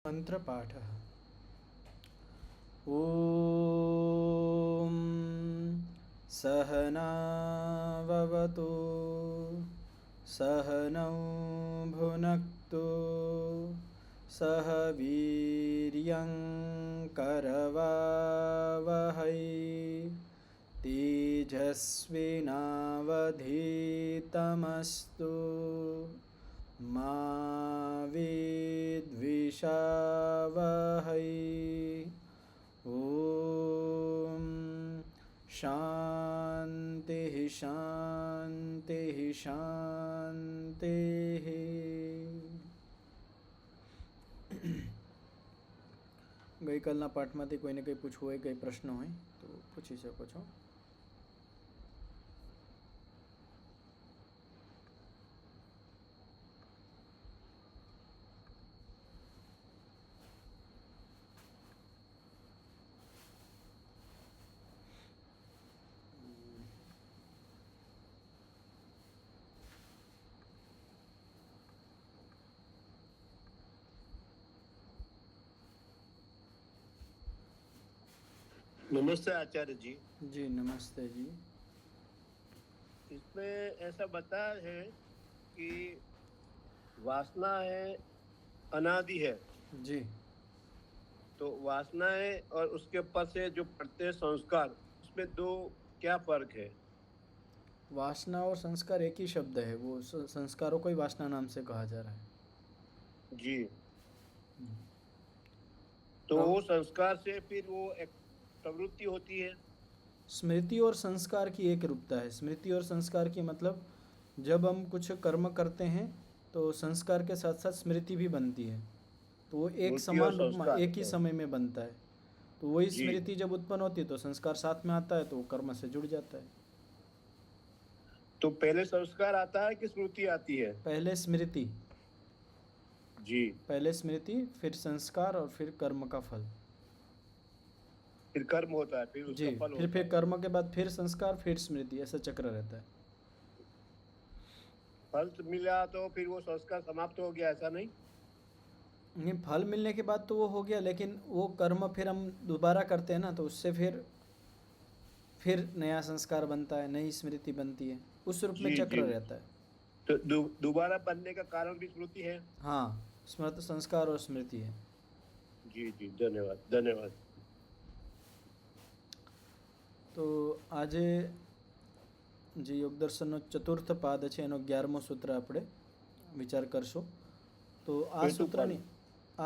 मंत्रपाठः। ॐ सहनाववतु सहनौ भुनक्तु सह वीर्यं करवावहै तेजस्विनावधीतमस्तु मा विद्विषावहै। ॐ शान्तिः शान्तिः शान्तिः। ગઈકાલના પાઠમાંથી કોઈને કંઈ પૂછવું હોય, કંઈ પ્રશ્ન હોય તો પૂછી શકો છો. नमस्ते आचार्य जी। जी नमस्ते जी। इसमें ऐसा बताया है कि वासना है अनादि है जी। तो वासनाएं और उसके ऊपर से जो पड़ते हैं संस्कार, उसमें दो क्या फर्क है? वासना और संस्कार एक ही शब्द है, वो संस्कारों को ही वासना नाम से कहा जा रहा है जी। तो वो संस्कार से फिर वो एक प्रवृत्ति होती है। स्मृति और संस्कार की एक रूपता है। स्मृति और संस्कार की मतलब जब हम कुछ कर्म करते हैं तो संस्कार के साथ साथ स्मृति भी बनती है, तो वो एक समान रूप में एक ही समय में बनता है। तो वही स्मृति जब उत्पन्न होती है तो संस्कार साथ में आता है, तो वो कर्म से जुड़ जाता है। तो पहले संस्कार आता है कि स्मृति आती है? पहले स्मृति जी। पहले स्मृति, फिर संस्कार और फिर कर्म का फल। फिर कर्म होता है, फिर उसका फल होता है। फिर कर्म के बाद फिर संस्कार, फिर स्मृति, ऐसा चक्र रहता है। फल मिला तो फिर वो संस्कार समाप्त हो गया, ऐसा नहीं? नहीं, फल मिलने के बाद तो वो हो गया, लेकिन वो कर्म फिर हम दोबारा करते हैं ना, तो उससे फिर नया संस्कार बनता है, नई स्मृति बनती है, उस रूप में चक्र रहता है। तो दोबारा बनने का कारण भी स्मृति है? हाँ, स्मृति, संस्कार और स्मृति है। जी जी, धन्यवाद धन्यवाद। तो આજે જે યોગ દર્શનનો ચતુર્થ પાદ છે એનો 11મો સૂત્ર આપણે વિચાર કરશું. તો આ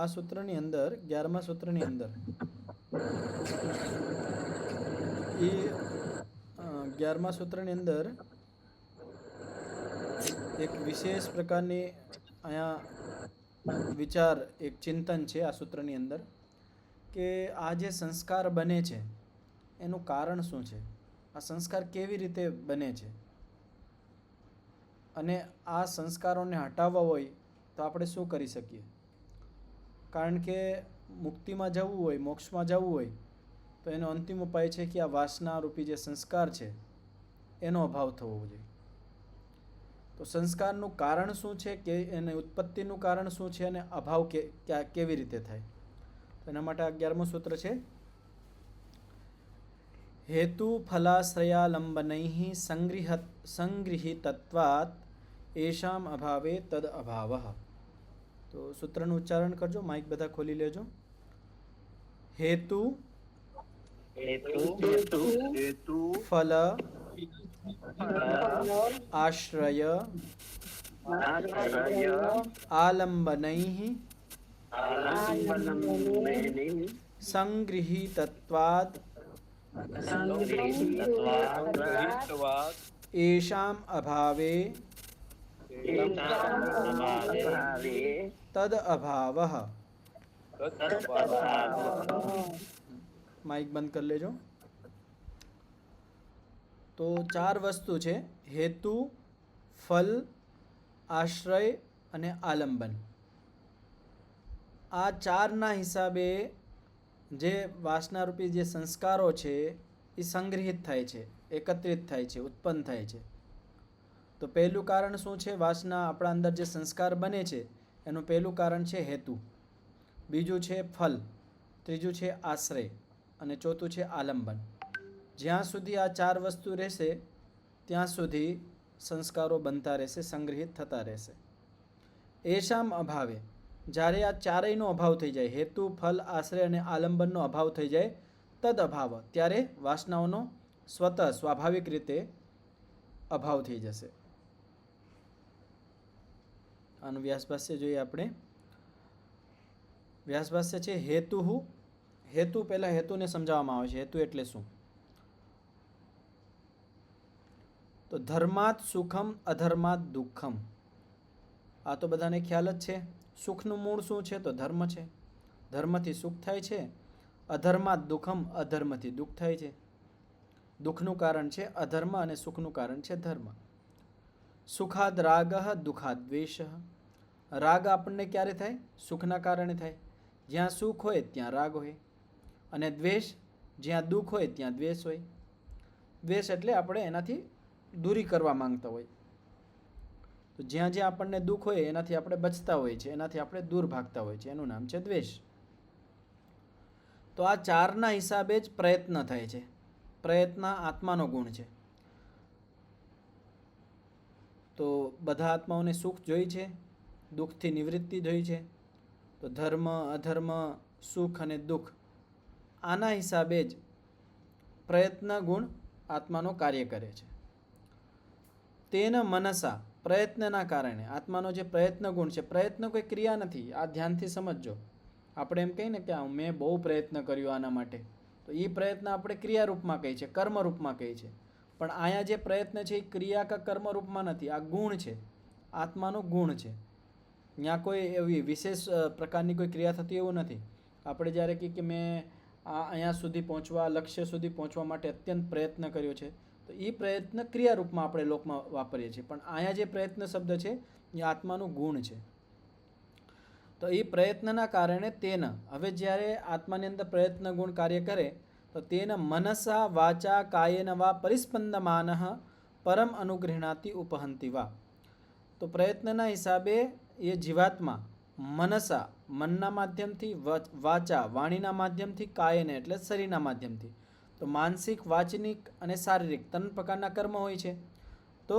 સૂત્રની અંદર 11મા સૂત્રની અંદર એ 11મા સૂત્રની અંદર એક વિશેષ પ્રકારની અહીંયા વિચાર, એક ચિંતન છે આ સૂત્રની અંદર કે આ જે સંસ્કાર બને છે એનું કારણ શું છે, આ સંસ્કાર કેવી રીતે બને છે, અને આ સંસ્કારોને હટાવવા હોય તો આપણે શું કરી શકીએ. કારણ કે મુક્તિમાં જવું હોય, મોક્ષમાં જવું હોય તો એનો અંતિમ ઉપાય છે કે આ વાસના રૂપી જે સંસ્કાર છે એનો અભાવ થવો જોઈએ. તો સંસ્કારનું કારણ શું છે, કે એને ઉત્પત્તિનું કારણ શું છે, અને અભાવ કેવી રીતે થાય. તો એના માટે 11મું સૂત્ર છે, हेतु फलाश्रयालंबनैः संगृहीतत्वात् येषाम् अभावे तद अभावः. तो सूत्रનું ઉચ્ચારણ કરજો, માઇક બધા ખોલી લેજો. हेतु फल आश्रय आलंबनैः संगृहीतत्वात् येषाम् अभावे तद अभावः. माइक बंद कर लेजो. तो 4 વસ્તુ છે, હેતુ, ફલ, આશ્રય અને આલંબન. આ 4ના હિસાબે જે વાસનારૂપી જે સંસ્કારો છે એ સંગ્રહિત થાય છે, એકત્રિત થાય છે, ઉત્પન્ન થાય છે. તો પહેલું કારણ શું છે? વાસના, આપણા અંદર જે સંસ્કાર બને છે એનું પહેલું કારણ છે હેતુ. બીજું છે ફલ, ત્રીજું છે આશ્રય અને ચોથું છે આલંબન. જ્યાં સુધી આ 4 વસ્તુ રહેશે ત્યાં સુધી સંસ્કારો બનતા રહેશે, સંગ્રહિત થતા રહેશે. એશામ અભાવે, જ્યારે આ ચારેયનો અભાવ થઈ જાય, હેતુ, ફલ, આશ્રય અને આલંબનનો અભાવ થઈ જાય, તદ અભાવ, ત્યારે વાસનાઓનો સ્વતઃ સ્વાભાવિક રીતે અભાવ થઈ જશે. આનું વ્યાસભાષ્ય જોઈએ આપણે. વ્યાસભાષ્ય છે હેતુ. હેતુ પહેલા હેતુને સમજાવવામાં આવે છે. હેતુ એટલે શું? તો ધર્માત સુખમ અધર્માત દુઃખમ. આ તો બધાને ખ્યાલ જ છે. સુખનું મૂળ શું છે? તો ધર્મ છે. ધર્મથી સુખ થાય છે. અધર્માત દુઃખમ, અધર્મથી દુઃખ થાય છે. દુઃખનું કારણ છે અધર્મ અને સુખનું કારણ છે ધર્મ. સુખાદ રાગ, દુઃખાદ દ્વેષ. રાગ આપણને ક્યારે થાય? સુખના કારણે થાય. જ્યાં સુખ હોય ત્યાં રાગ હોય, અને દ્વેષ જ્યાં દુઃખ હોય ત્યાં દ્વેષ હોય. દ્વેષ એટલે આપણે એનાથી દૂરી કરવા માંગતા હોય. તો જ્યાં જ્યાં આપણને દુઃખ હોય એનાથી આપણે બચતા હોઈએ છીએ, એનાથી આપણે દૂર ભાગતા હોઈએ છીએ, એનું નામ છે દ્વેષ. તો આ 4ના હિસાબે જ પ્રયત્ન થાય છે. પ્રયત્ન આત્માનો ગુણ છે. તો બધા આત્માઓને સુખ જોઈ છે, દુઃખથી નિવૃત્તિ જોઈ છે. તો ધર્મ, અધર્મ, સુખ અને દુઃખ, આના હિસાબે જ પ્રયત્ન ગુણ આત્માનો કાર્ય કરે છે. તેના મનસા, પ્રયત્નના કારણે આત્માનો જે પ્રયત્ન ગુણ છે, પ્રયત્ન કોઈ ક્રિયા નથી. આ ધ્યાનથી સમજજો. આપણે એમ કહીએ ને કે મેં બહુ પ્રયત્ન કર્યો આના માટે, તો એ પ્રયત્ન આપણે ક્રિયારૂપમાં કહીએ છીએ, કર્મરૂપમાં કહીએ છીએ. પણ અહીંયા જે પ્રયત્ન છે એ ક્રિયા કે કર્મરૂપમાં નથી, આ ગુણ છે, આત્માનો ગુણ છે. ત્યાં કોઈ એવી વિશેષ પ્રકારની કોઈ ક્રિયા થતી એવું નથી. આપણે જ્યારે કહીએ કે મેં અહીંયા સુધી પહોંચવા, લક્ષ્ય સુધી પહોંચવા માટે અત્યંત પ્રયત્ન કર્યો છે, તો એ પ્રયત્ન ક્રિયારૂપમાં આપણે લોકમાં વાપરીએ છીએ. પણ અહીંયા જે પ્રયત્ન શબ્દ છે એ આત્માનું ગુણ છે. તો એ પ્રયત્નના કારણે તેના, હવે જ્યારે આત્માની અંદર પ્રયત્ન ગુણ કાર્ય કરે તો તેના મનસા વાચા કાયેન વા પરિસ્પંદમાન પરમ અનુગૃહણાતિ ઉપહંતિ વા. તો પ્રયત્નના હિસાબે એ જીવાત્મા મનસા, મનના માધ્યમથી, વાચા, વાણીના માધ્યમથી, કાયને એટલે શરીરના માધ્યમથી. તો માનસિક, વાચનિક અને શારીરિક 3 પ્રકારના કર્મ હોય છે. તો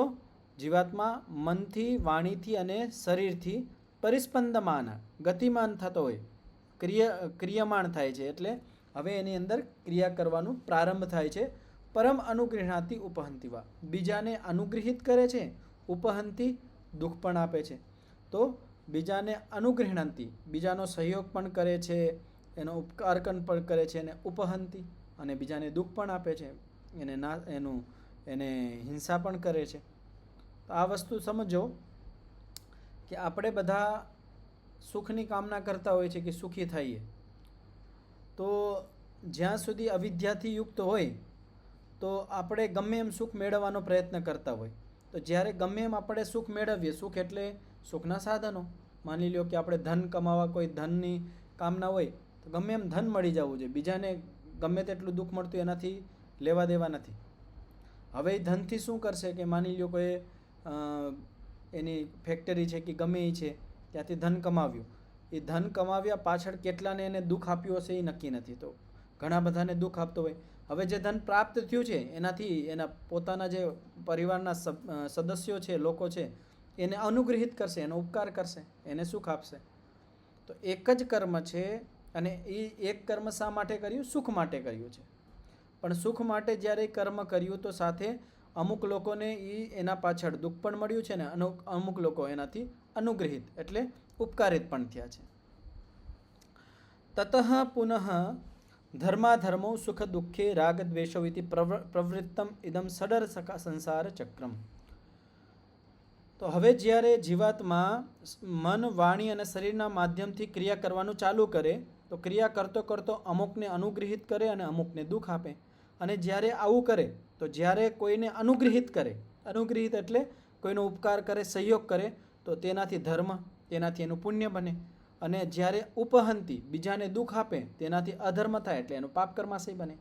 જીવાત્મા મનથી, વાણીથી અને શરીરથી પરિસ્પંદમાન, ગતિમાન થતો હોય, ક્રિયમાણ થાય છે. એટલે હવે એની અંદર ક્રિયા કરવાનું પ્રારંભ થાય છે. પરમ અનુગૃહણાતિ ઉપહંતિવા, બીજાને અનુગ્રહિત કરે છે. ઉપહંતિ, દુઃખ પણ આપે છે. તો બીજાને અનુગૃહણાતિ, બીજાનો સહયોગ પણ કરે છે, એનો ઉપકાર પણ કરે છે, અને ઉપહંતિ, અને બીજાને દુઃખ પણ આપે છે, એને હિંસા પણ કરે છે. તો આ વસ્તુ સમજો કે આપણે બધા સુખની કામના કરતા હોઈએ છીએ કે સુખી થઈએ. તો જ્યાં સુધી અવિદ્યાથી યુક્ત હોય તો આપણે ગમે એમ સુખ મેળવવાનો પ્રયત્ન કરતા હોય. તો જ્યારે ગમે એમ આપણે સુખ મેળવીએ, સુખ એટલે સુખના સાધનો, માની લો કે આપણે ધન કમાવા, કોઈ ધનની કામના હોય તો ગમે એમ ધન મળી જવું જોઈએ. બીજાને ગમે તેટલું દુઃખ મળતું એનાથી લેવા દેવા નથી. હવે એ ધનથી શું કરશે કે માની લો કોઈ એની ફેક્ટરી છે કે ગમે એ છે, ત્યાંથી ધન કમાવ્યું. એ ધન કમાવ્યા પાછળ કેટલાને એને દુઃખ આપ્યું હશે એ નક્કી નથી. તો ઘણા બધાને દુઃખ આપતો હોય. હવે જે ધન પ્રાપ્ત થયું છે એનાથી એના પોતાના જે પરિવારના સદસ્યો છે, લોકો છે, એને અનુગ્રહિત કરશે, એનો ઉપકાર કરશે, એને સુખ આપશે. તો એક જ કર્મ છે, અને એ એક કર્મ શા માટે કર્યું? સુખ માટે કર્યું છે. પણ સુખ માટે જ્યારે કર્મ કર્યું તો સાથે અમુક લોકોને એના પાછળ દુઃખ પણ મળ્યું છે, ને અમુક લોકો એનાથી અનુગ્રહિત એટલે ઉપકારિત પણ થયા છે. તતઃ પુનઃ ધર્માધર્મો સુખ દુઃખે રાગ દ્વેષો ઇતિ પ્રવૃત્તમ ઇદમ સડર સંસાર ચક્રમ. તો હવે જ્યારે જીવાત્મા મન, વાણી અને શરીરના માધ્યમથી ક્રિયા કરવાનું ચાલુ કરે તો ક્રિયા કરતો કરતો અમુકને અનુગ્રહિત કરે અને અમુકને દુઃખ આપે. અને જ્યારે આવું કરે તો જ્યારે કોઈને અનુગ્રહિત કરે, અનુગ્રહિત એટલે કોઈનો ઉપકાર કરે, સહયોગ કરે, તો તેનાથી ધર્મ, તેનાથી એનું પુણ્ય બને. અને જ્યારે ઉપહંતિ, બીજાને દુઃખ આપે, તેનાથી અધર્મ થાય એટલે એનું પાપ કર્માશય બને.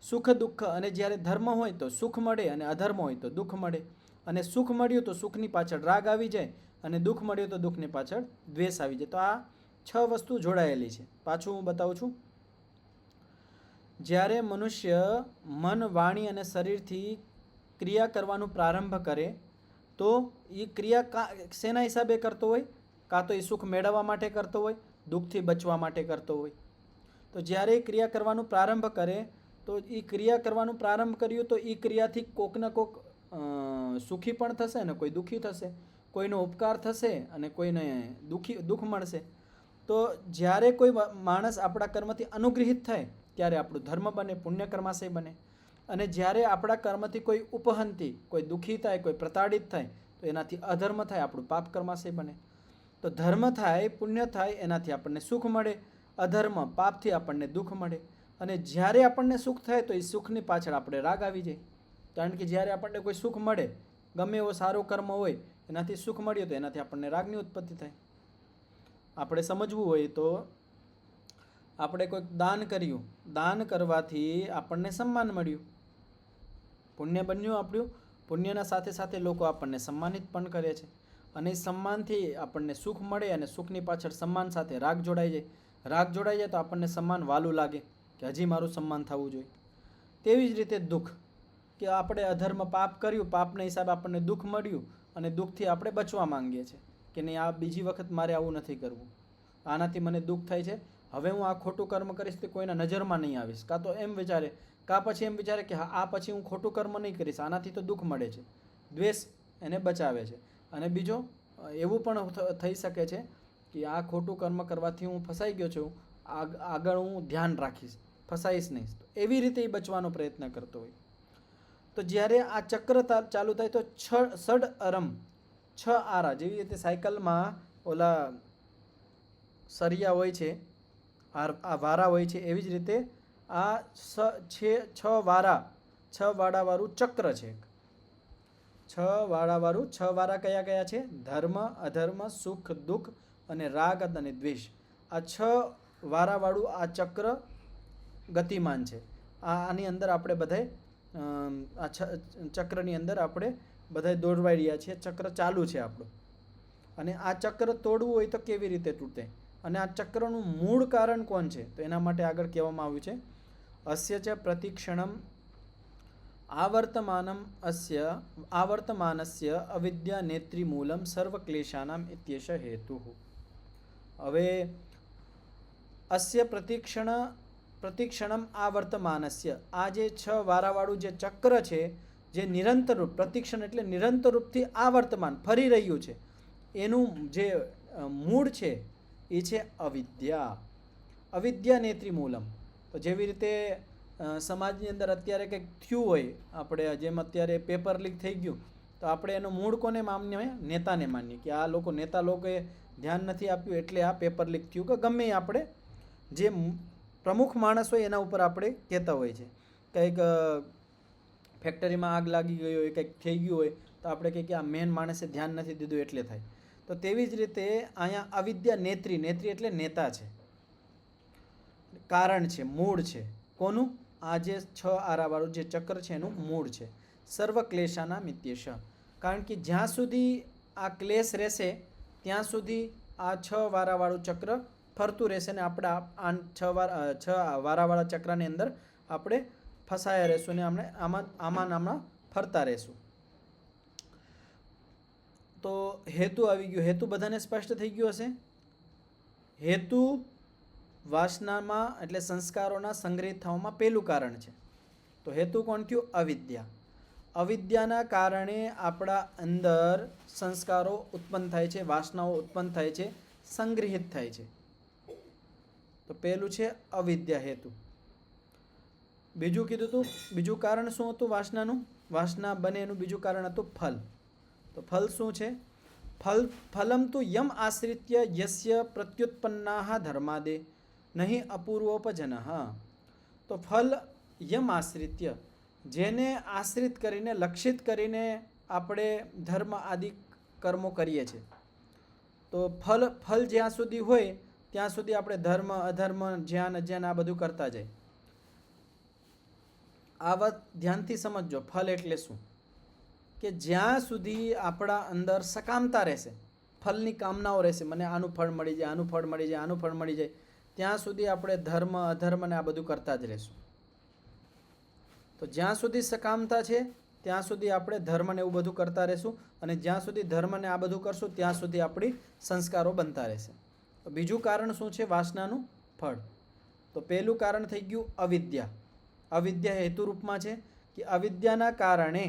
સુખ દુઃખ, અને જ્યારે ધર્મ હોય તો સુખ મળે અને અધર્મ હોય તો દુઃખ મળે. અને સુખ મળ્યું તો સુખની પાછળ રાગ આવી જાય, અને દુઃખ મળ્યું તો દુઃખની પાછળ દ્વેષ આવી જાય. તો આ 6 વસ્તુ જોડાયેલી છે. પાછું હું બતાવું છું. જ્યારે મનુષ્ય મન, વાણી અને શરીરથી ક્રિયા કરવાનું પ્રારંભ કરે તો એ ક્રિયા શેના હિસાબે કરતો હોય? કાં તો એ સુખ મેળવવા માટે કરતો હોય, દુઃખથી બચવા માટે કરતો હોય. તો જ્યારે એ ક્રિયા કરવાનું પ્રારંભ કરે તો એ ક્રિયા કરવાનું પ્રારંભ કર્યું તો એ ક્રિયાથી કોકને કોક સુખી પણ થશે ને કોઈ દુઃખી થશે, કોઈનો ઉપકાર થશે અને કોઈને દુઃખ મળશે. તો જ્યારે કોઈ માણસ આપણા કર્મથી અનુગ્રહિત થાય ત્યારે આપણું ધર્મ બને, પુણ્ય કર્માશય બને. અને જ્યારે આપણા કર્મથી કોઈ ઉપહંતિ, કોઈ દુઃખી થાય, કોઈ પ્રતાડિત થાય તો એનાથી અધર્મ થાય, આપણું પાપ કર્માશય બને. તો ધર્મ થાય, પુણ્ય થાય એનાથી આપણને સુખ મળે, અધર્મ પાપથી આપણને દુઃખ મળે. અને જ્યારે આપણને સુખ થાય તો એ સુખની પાછળ આપણે રાગ આવી જાય. કારણ કે જ્યારે આપણને કોઈ સુખ મળે, ગમે એવો સારો કર્મ હોય એનાથી સુખ મળ્યું તો એનાથી આપણને રાગની ઉત્પત્તિ થાય. આપણે સમજવું હોય તો આપણે કોઈક દાન કર્યું, દાન કરવાથી આપણને સન્માન મળ્યું, પુણ્ય બન્યું આપણું. પુણ્યના સાથે સાથે લોકો આપણને સન્માનિત પણ કરે છે અને એ સન્માનથી આપણને સુખ મળે અને સુખની પાછળ સન્માન સાથે રાગ જોડાઈ જાય. રાગ જોડાઈ જાય તો આપણને સન્માન વાલું લાગે કે હજી મારું સન્માન થવું જોઈએ. તેવી જ રીતે દુઃખ, કે આપણે અધર્મ પાપ કર્યું, પાપના હિસાબે આપણને દુઃખ મળ્યું અને દુઃખથી આપણે બચવા માંગીએ છીએ કે નહીં આ બીજી વખત મારે આવું નથી કરવું, આનાથી મને દુઃખ થાય છે, હવે હું આ ખોટું કર્મ કરીશ તો કોઈના નજરમાં નહીં આવીશ. કાં તો એમ વિચારે, કાં પછી એમ વિચારે કે હા આ પછી હું ખોટું કર્મ નહીં કરીશ, આનાથી તો દુઃખ મળે છે. દ્વેષ એને બચાવે છે. અને બીજો એવું પણ થઈ શકે છે કે આ ખોટું કર્મ કરવાથી હું ફસાઈ ગયો છું, આગળ હું ધ્યાન રાખીશ, ફસાઈશ નહીં. તો એવી રીતે એ બચવાનો પ્રયત્ન કરતો હોય. તો જ્યારે આ ચક્ર ચાલુ થાય તો ષડ અરમ, 6 આરા, જેવી રીતે સાયકલમાં ઓલા સરિયા હોય છે, આ વારા હોય છે, એવી જ રીતે આ 6 વાળાવાળું ચક્ર છે. 6 વાળાવાળું, 6 વારા કયા કયા છે? ધર્મ, અધર્મ, સુખ, દુઃખ અને રાગ અને દ્વેષ. આ 6 વારાવાળું આ ચક્ર ગતિમાન છે. આની અંદર આપણે બધાય આ ચક્રની અંદર આપણે બધાય દોરવાઈ રહ્યા છીએ. ચક્ર ચાલુ છે આપણું. અને આ ચક્ર તોડવું હોય તો કેવી રીતે તૂટે? અને આ ચક્રનું મૂળ કારણ કોણ છે? તો એના માટે આગળ કહેવામાં આવ્યું છે, અસ્ય ચ પ્રતિક્ષણમ આવર્તમાનસ્ય અવિદ્યા નેત્રી મૂલમ સર્વ ક્લેશાનામ ઇત્યેષ હેતુ. હવે અસ્ય પ્રતિક્ષણમ આવર્તમાનસ્ય, આ જે 6 વારાવાળું જે ચક્ર છે, જે નિરંતર રૂપ, પ્રતિક્ષણ એટલે નિરંતર રૂપથી આવર્તમાન ફરી રહ્યું છે, એનું જે મૂળ છે એ છે અવિદ્યા. અવિદ્યા નેત્રી મૂલમ. તો જેવી રીતે સમાજની અંદર અત્યારે કંઈક થયું હોય, આપણે જેમ અત્યારે પેપર લીક થઈ ગયું તો આપણે એનું મૂળ કોને માનીએ? નેતાને માનીએ કે આ નેતા લોકોએ ધ્યાન નથી આપ્યું એટલે આ પેપર લીક થયું. કે ગમે આપણે જે પ્રમુખ માણસ હોય એના ઉપર આપણે કહેતા હોય છે. કંઈક ફેક્ટરીમાં આગ લાગી ગઈ હોય, કંઈક થઈ ગયું હોય તો આપણે કહીએ કે આ મેન માણસે ધ્યાન નથી દીધું એટલે થાય. તો તેવી જ રીતે અહીંયા અવિદ્યા નેત્રી, નેત્રી એટલે નેતા છે, કારણ છે, મૂળ છે. કોનું? આ જે 6 આરાવાળું જે ચક્ર છે એનું મૂળ છે. સર્વ ક્લેશાના મિત્યેશ. કારણ કે જ્યાં સુધી આ ક્લેશ રહેશે ત્યાં સુધી આ 6 વારાવાળું ચક્ર ફરતું રહેશે ને આપણે આ 6 વારાવાળા ચક્રની અંદર આપણે ફસાયા રહેશું ને આપણે આમાં ફરતા રહેશું. તો હેતુ આવી ગયો. હેતુ બધાને સ્પષ્ટ થઈ ગયું હશે. હેતુ વાસનામાં એટલે સંસ્કારોના સંગ્રહિત થવામાં પહેલું કારણ છે. તો હેતુ કોણ થયું? અવિદ્યા. અવિદ્યાના કારણે આપણા અંદર સંસ્કારો ઉત્પન્ન થાય છે, વાસનાઓ ઉત્પન્ન થાય છે, સંગ્રહિત થાય છે. તો પહેલું છે અવિદ્યા, હેતુ. બીજું કીધું હતું, બીજું કારણ શું હતું વાસનાનું? વાસના બને એનું બીજું કારણ હતું ફલ. તો ફલ શું છે? ફલમ તો યમ આશ્રિત્ય યસ્ય પ્રત્યુત્પન્નાઃ ધર્માદે નહીં અપૂર્વોપજન. તો ફલ યમ આશ્રિત્ય, જેને આશ્રિત કરીને, લક્ષિત કરીને આપણે ધર્મ આદિ કર્મો કરીએ છીએ. તો ફલ જ્યાં સુધી હોય ત્યાં સુધી આપણે ધર્મ, અધર્મ, જ્ઞાન, અજ્ઞાન આ બધું કરતા જાય. આ વાત ધ્યાનથી સમજજો. ફલ એટલે શું? કે જ્યાં સુધી આપણા અંદર સકામતા રહેશે, ફલની કામનાઓ રહેશે, મને આનું ફળ મળી જાય, આનું ફળ મળી જાય, આનું ફળ મળી જાય, ત્યાં સુધી આપણે ધર્મ અધર્મ ને આ બધું કરતા જ રહેશું. તો જ્યાં સુધી સકામતા છે ત્યાં સુધી આપણે ધર્મને એવું બધું કરતા રહેશું, અને જ્યાં સુધી ધર્મને આ બધું કરશું ત્યાં સુધી આપણી સંસ્કારો બનતા રહેશે. તો બીજું કારણ શું છે વાસનાનું ફળ? તો પહેલું કારણ થઈ ગયું અવિદ્યા. અવિદ્યા હેતુરૂપમાં છે કે અવિદ્યાના કારણે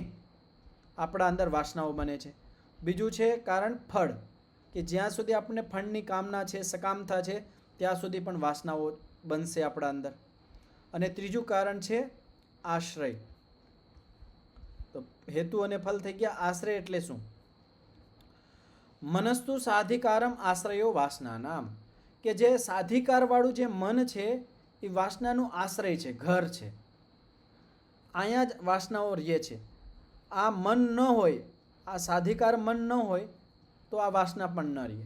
આપણા અંદર વાસનાઓ બને છે. બીજું છે કારણ ફળ, કે જ્યાં સુધી આપણને ફળની કામના છે, સકામતા છે, ત્યાં સુધી પણ વાસનાઓ બનશે આપણા અંદર. અને ત્રીજું કારણ છે આશ્રય. તો હેતુ અને ફલ થઈ ગયા. આશ્રય એટલે શું? મનસ્તુ સાધિકારમ આશ્રયો વાસનાનામ, કે જે સાધિકારવાળું જે મન છે એ વાસનાનું આશ્રય છે, ઘર છે. અહીંયા જ વાસનાઓ રહે છે. આ મન ન હોય, આ સાધિકાર મન ન હોય તો આ વાસના પણ ન રહે.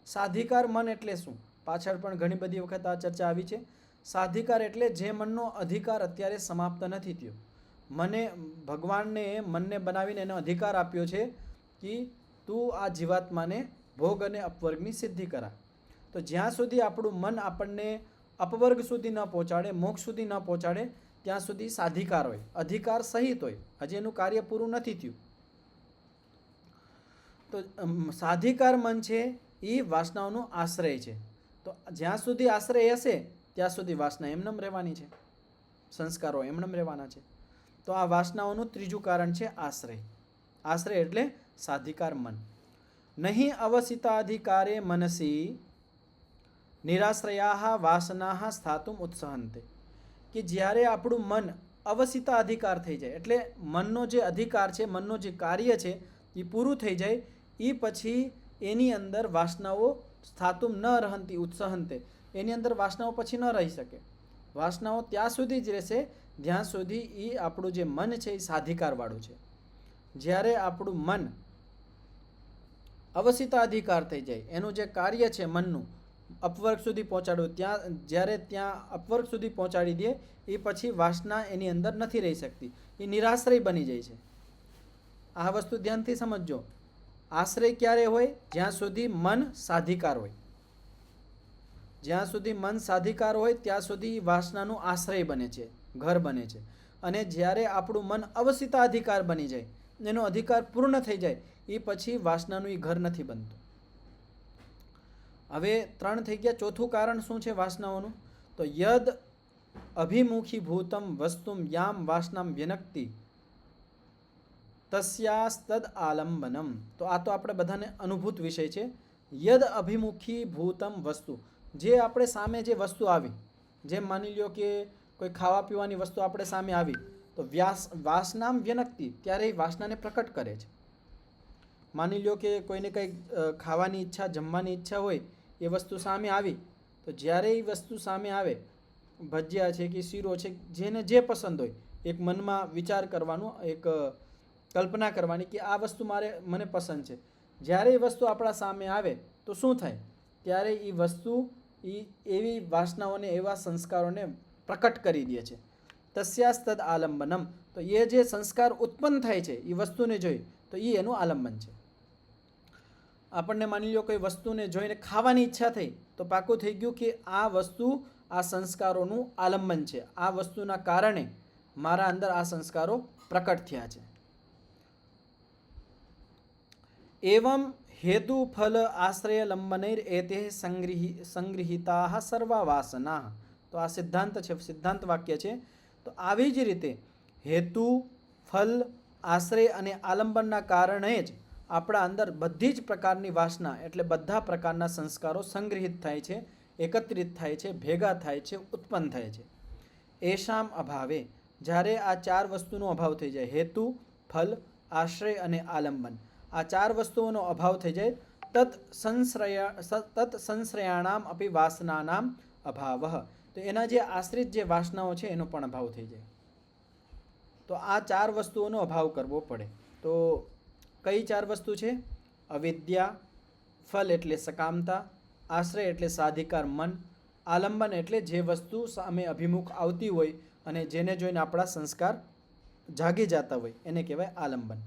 સાધિકાર મન એટલે શું? પાછળ પણ ઘણી બધી વખત આ ચર્ચા આવી છે. સાધિકાર એટલે જે મનનો અધિકાર અત્યારે સમાપ્ત નથી થયો. મને ભગવાનને મનને બનાવીને એનો અધિકાર આપ્યો છે કે તું આ જીવાત્માને ભોગ અને અપવર્ગની સિદ્ધિ કરા. તો જ્યાં સુધી આપણું મન આપણને અપવર્ગ સુધી ન પહોંચાડે, મોક્ષ સુધી ન પહોંચાડે, ત્યાં સુધી સાધિકાર હોય, અધિકાર સહિત હોય, હજી એનું કાર્ય પૂરું નથી થયું. તો સાધિકાર મન છે એ વાસનાઓનો આશ્રય છે. તો જ્યાં સુધી આશ્રય હશે ત્યાં સુધી વાસના એમનેમ રહેવાની છે, સંસ્કારો એમનેમ રહેવાના છે. તો આ વાસનાઓનું ત્રીજું કારણ છે આશ્રય. આશ્રય એટલે સાધિકાર મન. નહીં અવસિતાધિકારે મનસી નિરાશ્રયા વાસના સ્થાતુમ ઉત્સહંતે, કે જ્યારે આપણું મન અવસિતા અધિકાર થઈ જાય, એટલે મનનો જે અધિકાર છે, મનનો જે કાર્ય છે એ પૂરું થઈ જાય, એ પછી એની અંદર વાસનાઓ સ્થાતુમ ન રહંતી ઉત્સહંતે, એની અંદર વાસનાઓ પછી ન રહી શકે. વાસનાઓ ત્યાં સુધી જ રહેશે જ્યાં સુધી એ આપણું જે મન છે એ સાધિકારવાળું છે. જ્યારે આપણું મન અવસિતા અધિકાર થઈ જાય, એનું જે કાર્ય છે મનનું અપવર્ગ સુધી પહોંચાડવું, જ્યારે ત્યાં અપવર્ગ સુધી પહોંચાડી દે એ પછી વાસના એની અંદર નથી રહી શકતી, એ નિરાશ્રય બની જાય છે. આ વસ્તુ ધ્યાનથી સમજજો. આશ્રય ક્યારે હોય? જ્યાં સુધી મન સાધિકાર હોય. જ્યાં સુધી મન સાધિકાર હોય ત્યાં સુધી વાસનાનું આશ્રય બને છે, ઘર બને છે. અને જ્યારે આપણું મન અવસિતા અધિકાર બની જાય, એનો અધિકાર પૂર્ણ થઈ જાય, એ પછી વાસનાનું એ ઘર નથી બનતું. હવે 3 થઈ ગયા. ચોથું કારણ શું છે વાસનાઓનું? તો યદ અભિમુખી ભૂતમ વસ્તુમ યામ વાસનામ વ્યનક્તિ તસ્યાસ્તદ આલંબનમ. તો આ તો આપણે બધાને અનુભૂત વિષય છે. યદ અભિમુખી ભૂતમ વસ્તુ, જે આપણે સામે જે વસ્તુ આવી, જેમ માની લ્યો કે કોઈ ખાવા પીવાની વસ્તુ આપણે સામે આવી, તો વાસનામ વ્યનક્તિ, ત્યારે એ વાસનાને પ્રકટ કરે છે. માની લ્યો કે કોઈને કંઈક ખાવાની ઈચ્છા, જમવાની ઈચ્છા હોય, એ વસ્તુ સામે આવી, તો જ્યારે એ વસ્તુ સામે આવે, ભજીયા છે કે શીરો છે, જેને જે પસંદ હોય, એક મનમાં વિચાર કરવાનો, એક કલ્પના કરવાની કે આ વસ્તુ મને પસંદ છે. જ્યારે એ વસ્તુ આપણા સામે આવે તો શું થાય? ત્યારે એ વસ્તુ એવી વાસનાઓને, એવા સંસ્કારોને પ્રકટ કરી દે છે. તસ્યાસ્તદ આલંબનમ. તો એ જે સંસ્કાર ઉત્પન્ન થાય છે એ વસ્તુને જોઈ, તો એ એનું આલંબન છે. આપણને માની લો કોઈ વસ્તુને જોઈને ખાવાની ઈચ્છા થઈ, તો પાકું થઈ ગયું કે આ વસ્તુ આ સંસ્કારોનું આલંબન છે. આ વસ્તુના કારણે મારા અંદર આ સંસ્કારો પ્રકટ થયા છે. એવમ હેતુ ફલ આશ્રય લંબનૈર એતે સંગૃહિતા સર્વા વાસના. તો આ સિદ્ધાંત છે, સિદ્ધાંત વાક્ય છે. તો આવી જ રીતે હેતુ, ફલ, આશ્રય અને આલંબનના કારણે જ આપણા અંદર બધી જ પ્રકારની વાસના, એટલે બધા પ્રકારના સંસ્કારો સંગ્રહિત થાય છે, એકત્રિત થાય છે, ભેગા થાય છે, ઉત્પન્ન થાય છે. એશામ અભાવે, જ્યારે આ 4 વસ્તુનો અભાવ થઈ જાય, હેતુ, ફલ, આશ્રય અને આલંબન, આ 4 વસ્તુઓનો અભાવ થઈ જાય, તત સંશ્રયાણામ અપી વાસનાનામ અભાવ. તો એના જે આશ્રિત જે વાસનાઓ છે એનો પણ અભાવ થઈ જાય. તો આ 4 વસ્તુઓનો અભાવ કરવો પડે. તો કઈ 4 વસ્તુ છે? અવિદ્યા, ફલ એટલે સકામતા, આશ્રય એટલે સાધિકાર મન, આલંબન એટલે જે વસ્તુ સામે અભિમુખ આવતી હોય અને જેને જોઈને આપણા સંસ્કાર જાગી જતા હોય એને કહેવાય આલંબન.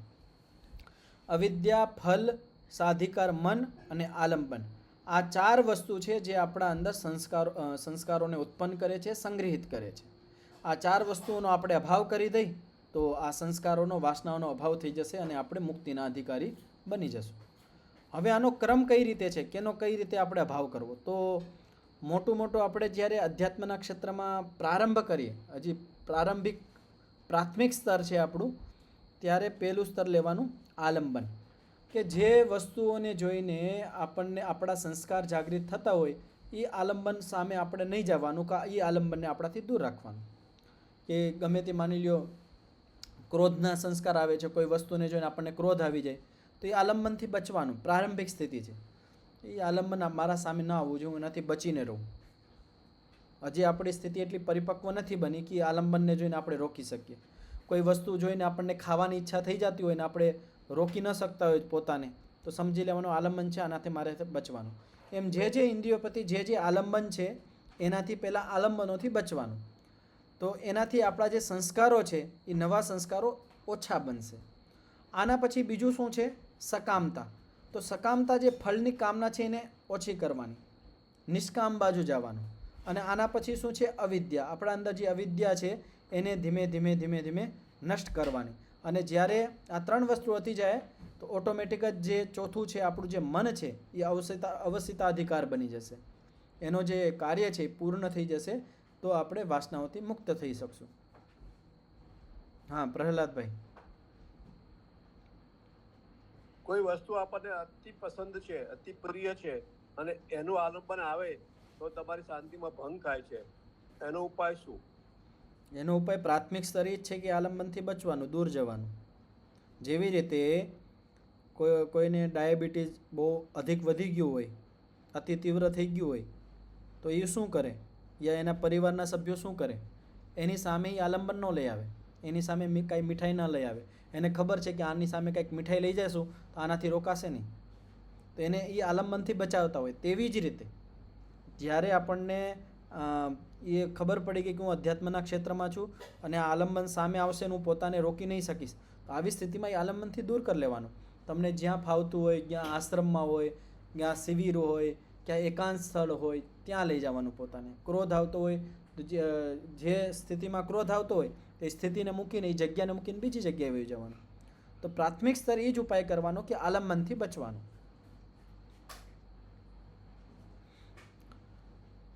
અવિદ્યા, ફલ, સાધિકાર મન અને આલંબન. આ 4 વસ્તુ છે જે આપણા અંદર સંસ્કારોને ઉત્પન્ન કરે છે, સંગ્રહિત કરે છે. આ 4 વસ્તુઓનો આપણે અભાવ કરી દઈ તો આ સંસ્કારોનો, વાસનાઓનો અભાવ થઈ જશે અને આપણે મુક્તિના અધિકારી બની જશું. હવે આનો ક્રમ કઈ રીતે છે, કેનો કઈ રીતે આપણે અભાવ કરવો? તો મોટું આપણે જ્યારે અધ્યાત્મના ક્ષેત્રમાં પ્રારંભ કરીએ, હજી પ્રાથમિક સ્તર છે આપણું, ત્યારે પહેલું સ્તર લેવાનું આલંબન. કે જે વસ્તુઓને જોઈને આપણને આપણા સંસ્કાર જાગૃત થતા હોય એ આલંબન સામે આપણે નહીં જવાનું, કે એ આલંબનને આપણાથી દૂર રાખવાનું. કે ગમે તે માની લ્યો ક્રોધના સંસ્કાર આવે છે, કોઈ વસ્તુને જોઈને આપણને ક્રોધ આવી જાય તો એ આલંબનથી બચવાનું. પ્રારંભિક સ્થિતિ છે, એ આલંબન મારા સામે ન આવવું જોઈએ, હું એનાથી બચીને રહું. હજી આપણી સ્થિતિ એટલી પરિપક્વ નથી બની કે આલંબનને જોઈને આપણે રોકી શકીએ. કોઈ વસ્તુ જોઈને આપણને ખાવાની ઈચ્છા થઈ જતી હોય ને આપણે રોકી ન શકતા હોય પોતાને, તો સમજી લેવાનું આલંબન છે, આનાથી મારે બચવાનું. એમ જે ઇન્દ્રિયો પ્રતિ જે આલંબન છે એનાથી પહેલાં આલંબનોથી બચવાનું. તો એનાથી આપણા જે સંસ્કારો છે એ નવા સંસ્કારો ઓછા બનશે. આના પછી બીજું શું છે? સકામતા. તો સકામતા જે ફળની કામના છે એને ઓછી કરવાની, નિષ્કામ બાજુ જવાનું. અને આના પછી શું છે? અવિદ્યા. આપણા અંદર જે અવિદ્યા છે એને ધીમે ધીમે નષ્ટ કરવાની. અને જ્યારે આ 3 વસ્તુ વધી જાય તો ઓટોમેટિક જ જે ચોથું છે આપણું જે મન છે એ અવસિતાધિકાર બની જશે. એનો જે કાર્ય છે એ પૂર્ણ થઈ જશે, તો આપણે વાસનાઓથી મુક્ત થઈ શકશું. હા પ્રહલાદભાઈ. કોઈ વસ્તુ આપણને અતિ પસંદ છે, અતિ પ્રિય છે અને એનું આલંબન આવે તો તમારી શાંતિમાં ભંગ થાય છે, એનો ઉપાય શું? એનો ઉપાય પ્રાથમિક સ્તરે જ છે કે આલંબનથી બચવાનું, દૂર જવાનું. જેવી રીતે કોઈને ડાયાબિટીસ બહુ અધિક વધી ગયું હોય, અતિ તીવ્ર થઈ ગયું હોય, તો એ શું કરે? યા એના પરિવારના સભ્યો શું કરે? એની સામે એ આલંબન ન લઈ આવે, એની સામે કાંઈ મીઠાઈ ન લઈ આવે. એને ખબર છે કે આની સામે કંઈક મીઠાઈ લઈ જઈશું તો આનાથી રોકાશે નહીં, તો એને એ આલંબનથી બચાવતા હોય. તેવી જ રીતે જ્યારે આપણને એ ખબર પડી ગઈ કે હું અધ્યાત્મના ક્ષેત્રમાં છું અને આ આલંબન સામે આવશે ને હું પોતાને રોકી નહીં શકીશ, તો આવી સ્થિતિમાં એ આલંબનથી દૂર કરી લેવાનું. તમને જ્યાં ફાવતું હોય, જ્યાં આશ્રમમાં હોય, જ્યાં શિબિર હોય, ક્યાં એકાંત સ્થળ હોય, ત્યાં લઈ જવાનું પોતાને. ક્રોધ આવતો હોય તો જે સ્થિતિમાં ક્રોધ આવતો હોય એ સ્થિતિને મૂકીને, એ જગ્યાને મૂકીને બીજી જગ્યાએ વહી જવાનું. તો પ્રાથમિક સ્તરે એ જ ઉપાય કરવાનો કે આલંબનથી બચવાનું.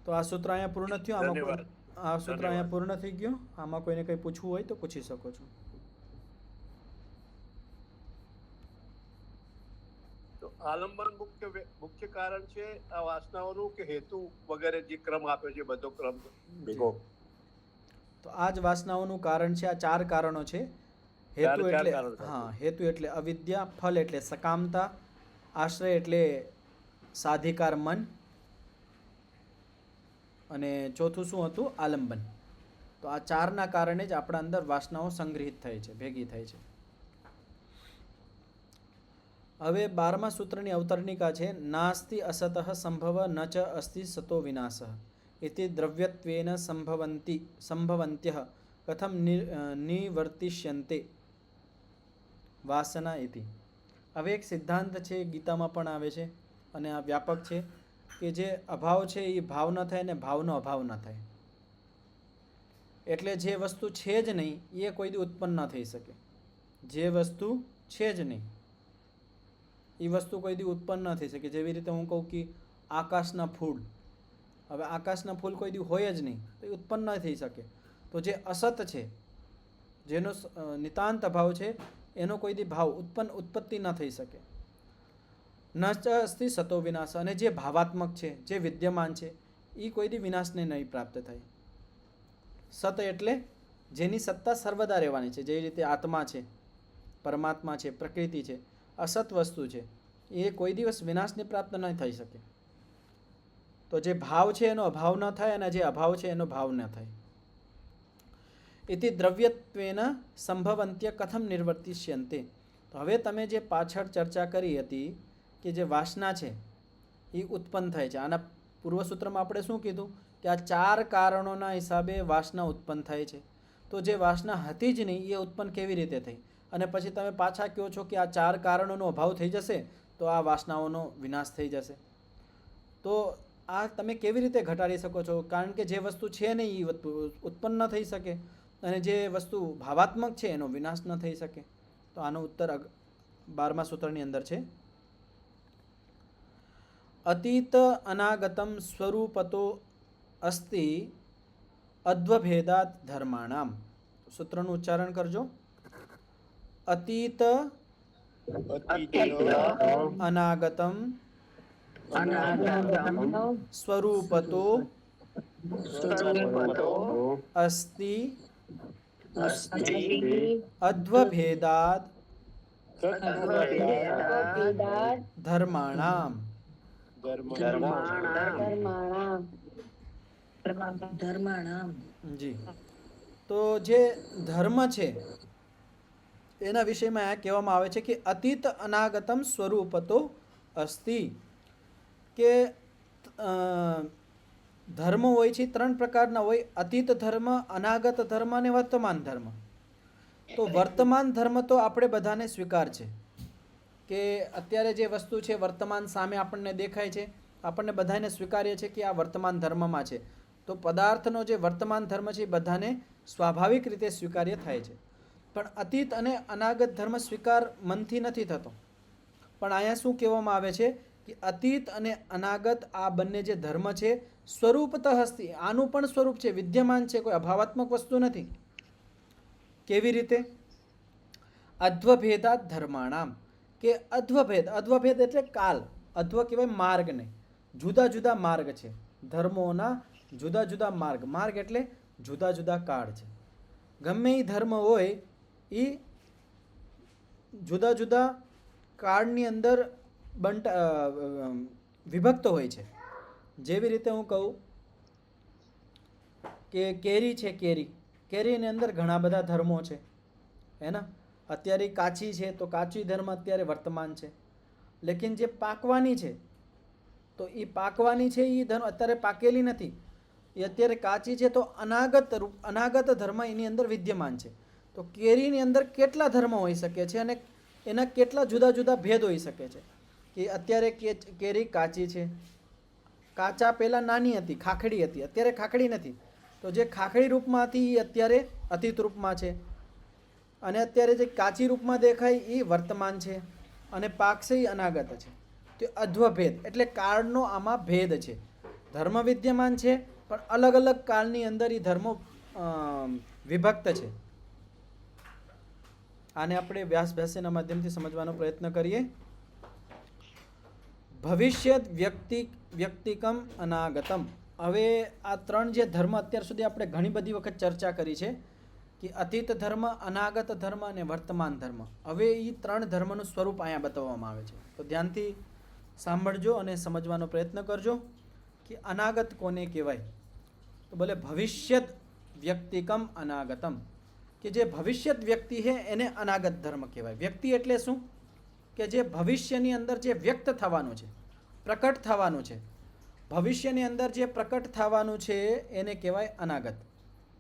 તો આ સૂત્ર અહીંયા પૂર્ણ થયું. આ સૂત્ર અહીંયા પૂર્ણ થઈ ગયું. આમાં કોઈને કંઈ પૂછવું હોય તો પૂછી શકો છો. તો આલંબન મુખ્ય કારણ છે આ વાસનાઓનું કે હેતુ વગેરે જે ક્રમ આપ્યો છે બધો ક્રમ ભેગો? તો આ જ વાસનાઓનું કારણ છે. આ 4 કારણો છે. હેતુ એટલે હેતુ એટલે અવિદ્યા, ફલ એટલે સકામતા, આશ્રય એટલે સાધિકાર મન, અને ચોથું શું હતું? આલંબન. તો આ 4ના કારણે જ આપણા અંદર વાસનાઓ સંગ્રહિત થાય છે, ભેગી થાય છે. હવે 12મા સૂત્રની અવતરણિકા છે. નાસ્તિ અસતઃ સંભવ ન ચ અસ્તિ સતો વિનાશઃ ઇતિ દ્રવ્યત્વેન સંભવન્ત્યઃ કથમ નિવર્તિષ્યન્તે વાસના ઇતિ. હવે એક સિદ્ધાંત છે, ગીતામાં પણ આવે છે અને આ વ્યાપક છે, કે જે અભાવ છે એ ભાવ ન થાય ને ભાવનો અભાવ ન થાય. એટલે જે વસ્તુ છે જ નહીં એ કોઈ દી ઉત્પન્ન ન થઈ શકે. જે વસ્તુ છે જ નહીં એ વસ્તુ કોઈ દી ઉત્પન્ન ન થઈ શકે. જેવી રીતે હું કહું કે આકાશના ફૂલ, હવે આકાશના ફૂલ કોઈ દી હોય જ નહીં તો એ ઉત્પન્ન ન થઈ શકે. તો જે અસત છે, જેનો નિતાંત અભાવ છે, એનો કોઈ દી ભાવ ઉત્પત્તિ ન થઈ શકે. ન ચ અસ્તિ સતો વિનાશ. અને જે ભાવાત્મક છે, જે વિદ્યમાન છે, એ કોઈ દી વિનાશને નહીં પ્રાપ્ત થાય. સત એટલે જેની સત્તા સર્વદા રહેવાની છે. જે રીતે આત્મા છે, પરમાત્મા છે, પ્રકૃતિ છે, અસત વસ્તુ છે, એ કોઈ દિવસ વિનાશને પ્રાપ્ત ન થઈ શકે. તો જે ભાવ છે એનો અભાવ ન થાય અને જે અભાવ છે એનો ભાવ ન થાય. ઇતિ દ્રવ્યત્વેન સંભવંત્ય કથમ નિર્વર્તિષ્યન્તે. તો હવે તમે જે પાછળ ચર્ચા કરી હતી કે જે વાસના છે એ ઉત્પન્ન થાય છે. આના પૂર્વસૂત્રમાં આપણે શું કીધું કે આ 4 કારણોના હિસાબે વાસના ઉત્પન્ન થાય છે. તો જે વાસના હતી જ નહીં એ ઉત્પન્ન કેવી રીતે થઈ? અને પછી તમે પાછા કહો છો કે આ 4 કારણોનો અભાવ થઈ જશે તો આ વાસનાઓનો વિનાશ થઈ જશે. તો આ તમે કેવી રીતે ઘટાડી શકો છો? કારણ કે જે વસ્તુ છે નહીં એ વસ્તુ ઉત્પન્ન ન થઈ શકે, અને જે વસ્તુ ભાવાત્મક છે એનો વિનાશ ન થઈ શકે. તો આનો ઉત્તર 12મા સૂત્રની અંદર છે. અતીત અનાગતમ સ્વરૂપતો અસ્તિ અદ્વભેદાત ધર્માણામ. સૂત્રનું ઉચ્ચારણ કરજો. અતીત અનાગતમ સ્વરૂપતો અસ્તિ અદ્વભેદાત ધર્માણામ. જી. તો જે ધર્મ છે એના વિષયમાં આ કહેવામાં આવે છે કે અતીત અનાગતમ સ્વરૂપતો અસ્તિ. કે ધર્મ હોય છે 3 પ્રકારના હોય: અતીત ધર્મ, અનાગત ધર્મ અને વર્તમાન ધર્મ. તો વર્તમાન ધર્મ તો આપણે બધાને સ્વીકાર છે કે અત્યારે જે વસ્તુ છે વર્તમાન સામે આપણને દેખાય છે, આપણને બધાને સ્વીકાર્ય છે કે આ વર્તમાન ધર્મમાં છે. તો પદાર્થનો જે વર્તમાન ધર્મ છે એ બધાને સ્વાભાવિક રીતે સ્વીકાર્ય થાય છે. પણ અતીત અને અનાગત ધર્મ સ્વીકાર મનથી નથી થતો. પણ અહીંયા શું કહેવામાં આવે છે કે અતીત અને અનાગત આ બંને જે ધર્મ છે સ્વરૂપતઃ અસ્તિ, આનું પણ સ્વરૂપ છે, વિદ્યમાન છે, કોઈ અભાવાત્મક વસ્તુ નથી. કેવી રીતે? અદ્વભેદાત ધર્માણામ. કે અદ્વભેદ, અદ્વભેદ એટલે કાલ. અદ્વ કહેવાય માર્ગને. જુદા જુદા માર્ગ છે ધર્મોના, જુદા જુદા માર્ગ. માર્ગ એટલે જુદા જુદા કાળ છે. ગમે એ ધર્મ હોય એ જુદા જુદા કાળની અંદર વિભક્ત હોય છે. જેવી રીતે હું કહું કે કેરી છે, કેરીની અંદર ઘણા બધા ધર્મો છે, હે ને? અત્યારે કાચી છે તો કાચી ધર્મ અત્યારે વર્તમાન છે. લેકિન જે પાકવાની છે તો એ પાકવાની છે એ ધર્મ અત્યારે પાકેલી નથી, એ અત્યારે કાચી છે. તો અનાગત ધર્મ એની અંદર વિદ્યમાન છે. તો કેરીની અંદર કેટલા ધર્મ હોઈ શકે છે અને એના કેટલા જુદા જુદા ભેદ હોઈ શકે છે. કે અત્યારે કેરી કાચી છે, કાચા પહેલાં નાની હતી, ખાખડી હતી, અત્યારે ખાખડી નથી. તો જે ખાખડી રૂપમાં હતી એ અત્યારે અતીત રૂપમાં છે, અને અત્યારે જે કાચી રૂપમાં દેખાય એ વર્તમાન છે, અને પાકશે એ અનાગત છે. તો અદ્વભેદ એટલે કાળનો આમાં ભેદ છે. ધર્મ વિદ્યમાન છે પણ અલગ અલગ કાળની અંદર એ ધર્મો વિભક્ત છે. આને આપણે વ્યાસભાષ્યના માધ્યમથી સમજવાનો પ્રયત્ન કરીએ. ભવિષ્યત વ્યક્તિકમ અનાગતમ. હવે આ 3 જે ધર્મ અત્યાર સુધી આપણે ઘણી બધી વખત ચર્ચા કરી છે કે અતીત ધર્મ, અનાગત ધર્મ અને વર્તમાન ધર્મ. હવે એ 3 ધર્મનું સ્વરૂપ અહીંયા બતાવવામાં આવે છે. તો ધ્યાનથી સાંભળજો અને સમજવાનો પ્રયત્ન કરજો કે અનાગત કોને કહેવાય. તો બોલે ભવિષ્યત વ્યક્તિકમ અનાગતમ. કે જે ભવિષ્યત વ્યક્તિ છે એને અનાગત ધર્મ કહેવાય. વ્યક્તિ એટલે શું? કે જે ભવિષ્યની અંદર જે વ્યક્ત થવાનું છે, પ્રકટ થવાનું છે, ભવિષ્યની અંદર જે પ્રકટ થવાનું છે એને કહેવાય અનાગત.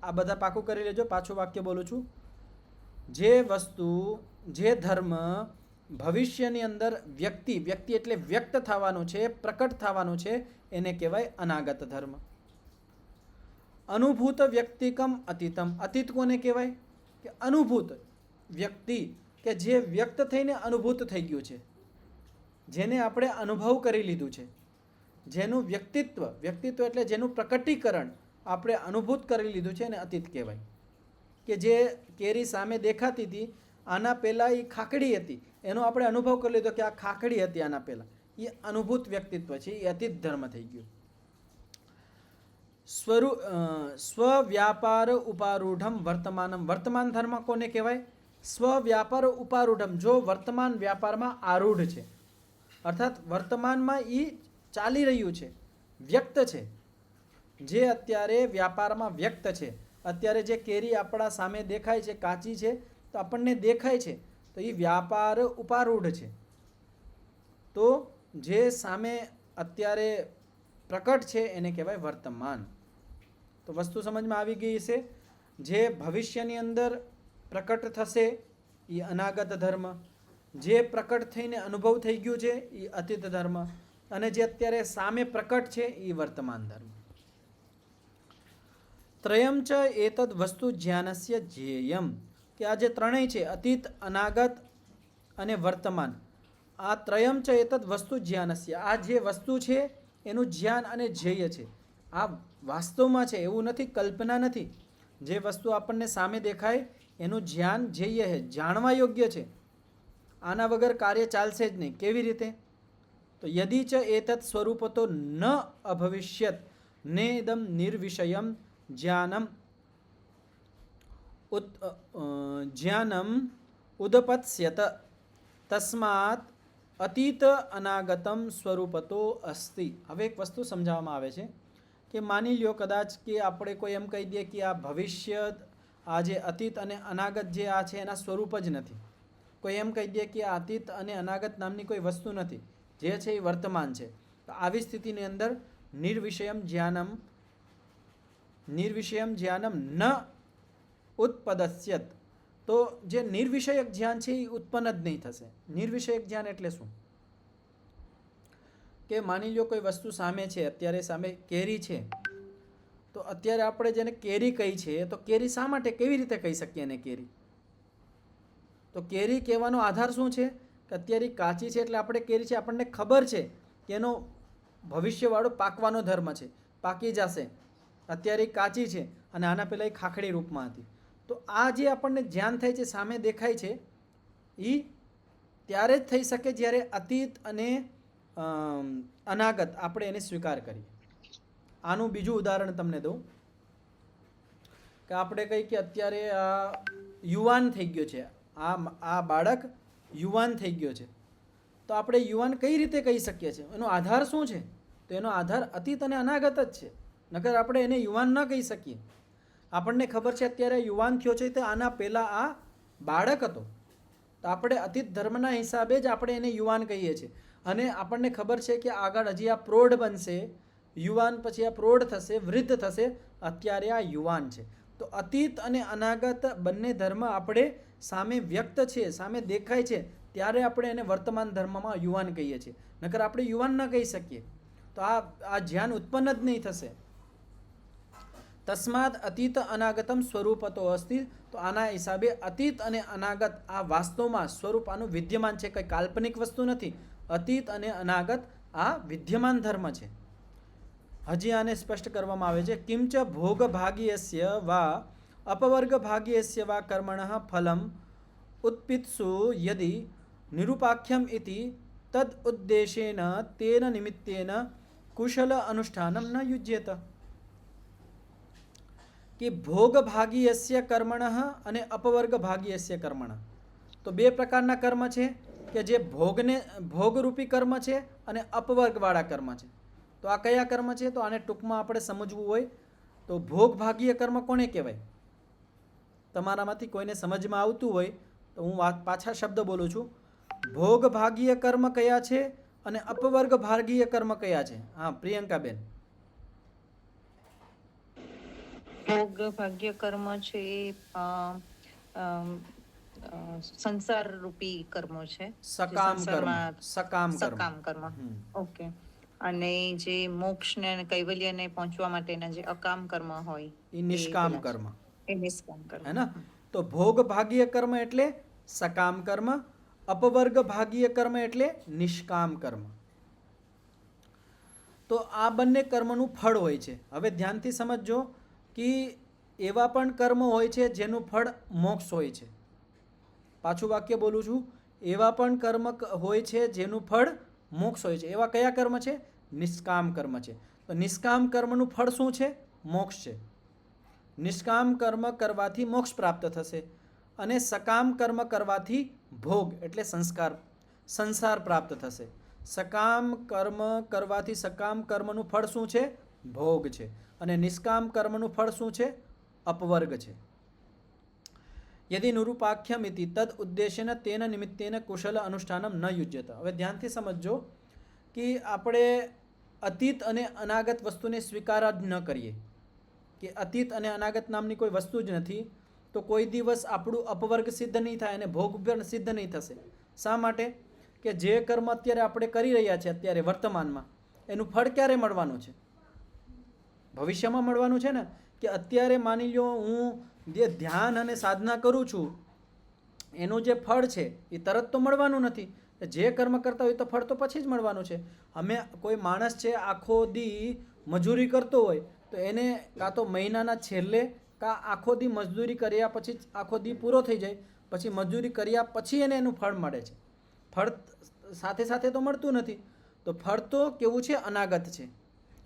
આ બધા પાકું કરી લેજો. પાછું વાક્ય બોલું છું. જે વસ્તુ, જે ધર્મ ભવિષ્યની અંદર વ્યક્તિ એટલે વ્યક્ત થવાનું છે, પ્રકટ થવાનું છે, એને કહેવાય અનાગત ધર્મ. અનુભૂત વ્યક્તિકમ અતીતમ. અતીત કોને કહેવાય? કે અનુભૂત વ્યક્તિ, કે જે વ્યક્ત થઈને અનુભૂત થઈ ગયું છે, જેને આપણે અનુભવ કરી લીધું છે, જેનું વ્યક્તિત્વ એટલે જેનું પ્રકટીકરણ આપણે અનુભૂત કરી લીધું છે એને અતીત કહેવાય. કે જે કેરી સામે દેખાતી હતી આના પહેલાં એ ખાખડી હતી, એનો આપણે અનુભવ કરી લીધો કે આ ખાખડી હતી આના પહેલાં, એ અનુભૂત વ્યક્તિત્વ છે, એ અતીત ધર્મ થઈ ગયું. સ્વવ્યાપાર ઉપારૂઢમ વર્તમાનમ. વર્તમાન ધર્મ કોને કહેવાય? સ્વવ્યાપાર ઉપારૂઢમ. જો વર્તમાન વ્યાપારમાં આરૂઢ છે, અર્થાત વર્તમાનમાં એ ચાલી રહ્યું છે, વ્યક્ત છે, જે અત્યારે વ્યાપારમાં વ્યક્ત છે. અત્યારે જે કેરી આપણા સામે દેખાય છે, કાચી છે તો આપણને દેખાય છે, તો એ વ્યાપાર ઉપારૂઢ છે. તો જે સામે અત્યારે પ્રકટ છે એને કહેવાય વર્તમાન. તો વસ્તુ સમજમાં આવી ગઈ છે. જે ભવિષ્યની અંદર પ્રકટ થશે એ અનાગત ધર્મ, જે પ્રકટ થઈને અનુભવ થઈ ગયું છે એ અતીત ધર્મ, અને જે અત્યારે સામે પ્રકટ છે એ વર્તમાન ધર્મ. ત્રયમ ચ એતદ વસ્તુ જ્ઞાનસ્ય જ્ઞેયમ, કે આ જે ત્રણેય છે અતીત, અનાગત અને વર્તમાન, આ ત્રયમ ચ એતદ વસ્તુ જ્ઞાનસ્ય, આ જે વસ્તુ છે એનું જ્ઞાન અને ધ્યેય છે. આ વાસ્તવમાં છે, એવું નથી, કલ્પના નથી. જે વસ્તુ આપણને સામે દેખાય એનું જ્ઞાન ધ્યેય છે, જાણવા યોગ્ય છે. આના વગર કાર્ય ચાલશે જ નહીં. કેવી રીતે? તો યદિ ચ એતत् સ્વરૂપતો ન અભવિષ્યત નેદમ નિર્વિષયમ જ્ઞાનમ જ્ઞાનમ ઉદપત્સ્યત તસ્માત અતીત અનાગતમ સ્વરૂપતો અસ્તિ. હવે એક વસ્તુ સમજાવવામાં આવે છે કે માની લ્યો કદાચ કે આપણે કોઈ એમ કહી દઈએ કે આ ભવિષ્ય, આ જે અતીત અને અનાગત જે આ છે એના સ્વરૂપ જ નથી. કોઈ એમ કહી દે કે આ અતીત અને અનાગત નામની કોઈ વસ્તુ નથી, જે છે એ વર્તમાન છે. તો આવી સ્થિતિની અંદર નિર્વિષયમ જ્ઞાનમ ન ઉત્પદસ્યત, તો જે નિર્વિષયક જ્ઞાન છે એ ઉત્પન્ન જ નહીં થશે. નિર્વિષયક જ્ઞાન એટલે શું? કે માની લો કોઈ વસ્તુ સામે છે, અત્યારે સામે કેરી છે, તો અત્યારે આપણે જેને કેરી કહી છે, તો કેરી શા માટે, કેવી રીતે કહી શકીએ એને કેરી? તો કેરી કહેવાનો આધાર શું છે? કે અત્યારે કાચી છે એટલે આપણે કેરી છે, આપણને ખબર છે કે એનો ભવિષ્યવાળો પાકવાનો ધર્મ છે, પાકી જશે. અત્યારે કાચી છે અને આના પહેલાં એ ખાખડી રૂપમાં હતી. તો આ જે આપણને જ્ઞાન થાય છે, સામે દેખાય છે, એ ત્યારે જ થઈ શકે જ્યારે અતીત અને અનાગત આપણે એને સ્વીકાર કરીએ. આનું બીજું ઉદાહરણ તમને દઉં કે આપણે કહીએ કે અત્યારે આ યુવાન થઈ ગયો છે, આ બાળક યુવાન થઈ ગયો છે, તો આપણે યુવાન કઈ રીતે કહી શકીએ છીએ? એનો આધાર શું છે? તો એનો આધાર અતીત અને અનાગત જ છે, નકર આપણે એને યુવાન ન કહી શકીએ. આપણને ખબર છે અત્યારે યુવાન થયો છે, તો આના પહેલાં આ બાળક હતો, તો આપણે અતીત ધર્મના હિસાબે જ આપણે એને યુવાન કહીએ છીએ. અને આપણને ખબર છે કે આગળ હજી આ પ્રૌઢ બનશે, યુવાન પછી આ પ્રૌઢ થશે, વૃદ્ધ થશે, અત્યારે આ યુવાન છે. તો અતીત અને અનાગત બંને ધર્મ આપણે સામે વ્યક્ત છે, સામે દેખાય છે, ત્યારે આપણે એને વર્તમાન ધર્મમાં યુવાન કહીએ છીએ, નકર આપણે યુવાન ન કહી શકીએ. તો આ જ્ઞાન ઉત્પન્ન જ નહીં થશે. તસ્માદ અતીત અનાગતમ સ્વરૂપતો અસ્તિ, તો આના હિસાબે અતીત અને અનાગત આ વાસ્તવમાં સ્વરૂપ આનું વિદ્યમાન છે, કંઈ કાલ્પનિક વસ્તુ નથી. અતીત અને અનાગત આ વિદ્યમાન ધર્મ છે. હજી આને સ્પષ્ટ કરવામાં આવે છે, કિંચ ભોગ ભાગીયસ્ય વા અપવર્ગ ભાગીયસ્ય વા કર્મણઃ ફલમ ઉત્પિત્સુ યદિ નિરૂપાખ્યમ ઇતિ તદ ઉદ્દેશેન તેન નિમિત્તેન કુશલ અનુષ્ઠાનમ ન યુજ્યેત. કે ભોગ ભાગીયસ્ય કર્મણઃ અને અપવર્ગ ભાગીયસ્ય કર્મણઃ, તો બે પ્રકારના કર્મ છે કે જે ભોગરૂપી કર્મ છે અને અપવર્ગવાળા કર્મ છે. તો આ કયા કર્મ છે? તો આને ટૂંકમાં આપણે સમજવું હોય તો ભોગ ભાગીય કર્મ કોને કહેવાય? તમારામાંથી કોઈને સમજમાં આવતું હોય તો હું પાછા શબ્દ બોલું છું. ભોગ ભાગીય કર્મ કયા છે અને અપવર્ગ ભાગીય કર્મ કયા છે? હા, પ્રિયંકાબેન. ભોગ ભાગ્ય કર્મ છે સંસાર રૂપી કર્મો છે, સકામ કર્મ. સકામ કર્મ. ઓકે. અને જે મોક્ષ ને કૈવલ્ય ને પહોંચવા માટેના જે અકામ કર્મ હોય એ નિષ્કામ કર્મ, એ નિષ્કામ કર્મ હે ને? તો ભોગ ભાગીય કર્મ એટલે સકામ કર્મ, અપવર્ગ ભાગીય કર્મ એટલે નિષ્કામ કર્મ. તો આ બંને કર્મનું ફળ હોય છે. હવે ધ્યાનથી સમજજો કે એવા પણ કર્મ હોય છે જેનું ફળ મોક્ષ હોય છે. પાછું વાક્ય બોલું છું, એવા પણ કર્મ હોય છે જેનું ફળ મોક્ષ હોય છે. એવા કયા કર્મ છે? નિષ્કામ કર્મ છે. તો નિષ્કામ કર્મનું ફળ શું છે? મોક્ષ છે. નિષ્કામ કર્મ કરવાથી મોક્ષ પ્રાપ્ત થશે અને સકામ કર્મ કરવાથી ભોગ એટલે સંસાર પ્રાપ્ત થશે. સકામ કર્મ કરવાથી સકામ કર્મનું ફળ શું છે? ભોગ છે. અને નિષ્કામ કર્મનું ફળ શું છે? અપવર્ગ છે. યદિ નિરૂપાખ્યમ ઇતિ તદ ઉદ્દેશેન તેન નિમિત્તેન કુશલ અનુષ્ઠાનમ ન યુજ્યત. હવે ધ્યાનથી સમજજો કે આપણે અતીત અને અનાગત વસ્તુને સ્વીકાર જ ન કરીએ કે અતીત અને અનાગત નામની કોઈ વસ્તુ જ નથી, તો કોઈ દિવસ આપણું અપવર્ગ સિદ્ધ નહીં થાય અને ભોગ પણ સિદ્ધ નહીં થશે. શા માટે? કે જે કર્મ અત્યારે આપણે કરી રહ્યા છીએ અત્યારે વર્તમાનમાં, એનું ફળ ક્યારે મળવાનું છે? ભવિષ્યમાં મળવાનું છે ને. કે અત્યારે માની લો હું જે ધ્યાન અને સાધના કરું છું એનું જે ફળ છે એ તરત તો મળવાનું નથી. જે કર્મ કરતા હોય તો ફળ તો પછી જ મળવાનું છે. અમે કોઈ માણસ છે આખો દી મજૂરી કરતો હોય તો એને કાં તો મહિનાના છેલ્લે કાં આખો દી મજદૂરી કર્યા પછી આખો દી પૂરો થઈ જાય પછી મજૂરી કર્યા પછી એને એનું ફળ મળે છે. ફળ સાથે સાથે તો મળતું નથી. તો ફળ તો કેવું છે? અનાગત છે.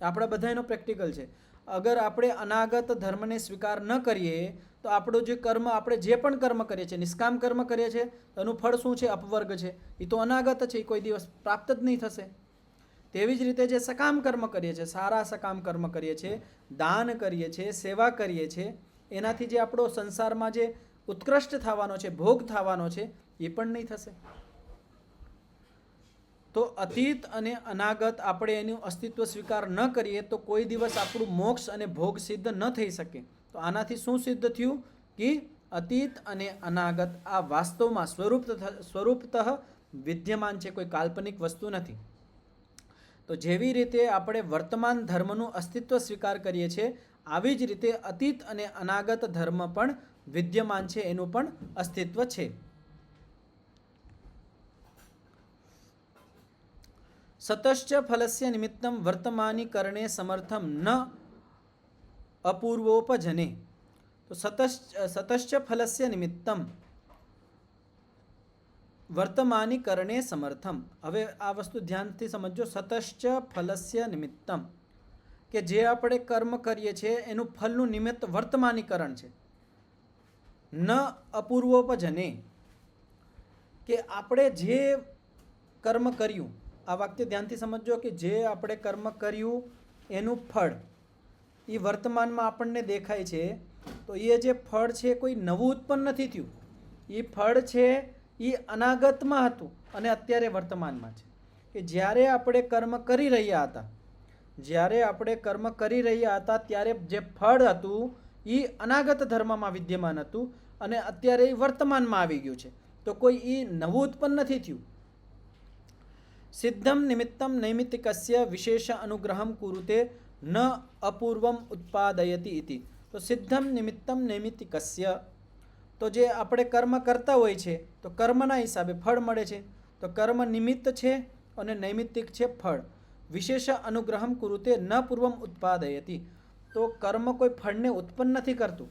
આપણા બધાનો પ્રેક્ટિકલ છે. અગર આપણે અનાગત ધર્મને સ્વીકાર ન કરીએ તો આપણું જે કર્મ, આપણે જે પણ કર્મ કરીએ છીએ, નિષ્કામ કર્મ કરીએ છીએ, એનું ફળ શું છે? અપવર્ગ છે. એ તો અનાગત છે, એ કોઈ દિવસ પ્રાપ્ત જ નહીં થશે. તેવી જ રીતે જે સકામ કર્મ કરીએ છીએ, સારા સકામ કર્મ કરીએ છીએ, દાન કરીએ છીએ, સેવા કરીએ છીએ, એનાથી જે આપણો સંસારમાં જે ઉત્કૃષ્ટ થવાનો છે, ભોગ થવાનો છે, એ પણ નહીં થશે. તો અતીત અને અનાગત આપણે એનું અસ્તિત્વ સ્વીકાર ન કરીએ તો કોઈ દિવસ આપણું મોક્ષ અને ભોગ સિદ્ધ ન થઈ શકે. તો આનાથી શું સિદ્ધ થયું? કે અતીત અને અનાગત આ વાસ્તવમાં સ્વરૂપતઃ વિદ્યમાન છે, કોઈ કાલ્પનિક વસ્તુ નથી. તો જેવી રીતે આપણે વર્તમાન ધર્મનું અસ્તિત્વ સ્વીકાર કરીએ છીએ, આવી જ રીતે અતીત અને અનાગત ધર્મ પણ વિદ્યમાન છે, એનું પણ અસ્તિત્વ છે. સતશ્ચ ફલસ્ય નિમિત્તમ વર્તમાનીકરણે સમર્થમ ન અપૂર્વોપજને. તો સતશ્ચ ફલસ્ય નિમિત્તમ વર્તમાનીકરણે સમર્થમ. હવે આ વસ્તુ ધ્યાનથી સમજો. સતશ્ચ ફલસ્ય નિમિત્તમ, કે જે આપણે કર્મ કરીએ છીએ એનું ફલનું નિમિત્ત વર્તમાનીકરણ છે. ન અપૂર્વોપજને, કે આપણે જે કર્મ કર્યું, આ વાક્ય ધ્યાનથી સમજો, કે જે આપણે કર્મ કર્યું એનું ફળ એ વર્તમાનમાં આપણને દેખાય છે. તો એ જે ફળ છે કોઈ નવું ઉત્પન્ન નથી થયું. એ ફળ છે એ અનાગતમાં હતું અને અત્યારે વર્તમાનમાં છે. કે જ્યારે આપણે કર્મ કરી રહ્યા હતા ત્યારે જે ફળ હતું એ અનાગત ધર્મમાં વિદ્યમાન હતું અને અત્યારે એ વર્તમાનમાં આવી ગયું છે. તો કોઈ એ નવું ઉત્પન્ન નથી થયું. સિદ્ધમ નિમિત્તમ નૈમિત્તિકસ્ય વિશેષ અનુગ્રહમ કુરુતે ન અપૂર્વમ ઉત્પાદયતિ ઇતિ. તો સિદ્ધમ નિમિત્તમ નૈમિત્તિકસ્ય, તો જે આપણે કર્મ કરતા હોય છે તો કર્મના હિસાબે ફળ મળે છે. તો કર્મ નિમિત્ત છે અને નૈમિત્તિક છે ફળ. વિશેષ અનુગ્રહમ કુરુતે ન પૂર્વમ ઉત્પાદયતિ. તો કર્મ કોઈ ફળને ઉત્પન્ન નથી કરતું,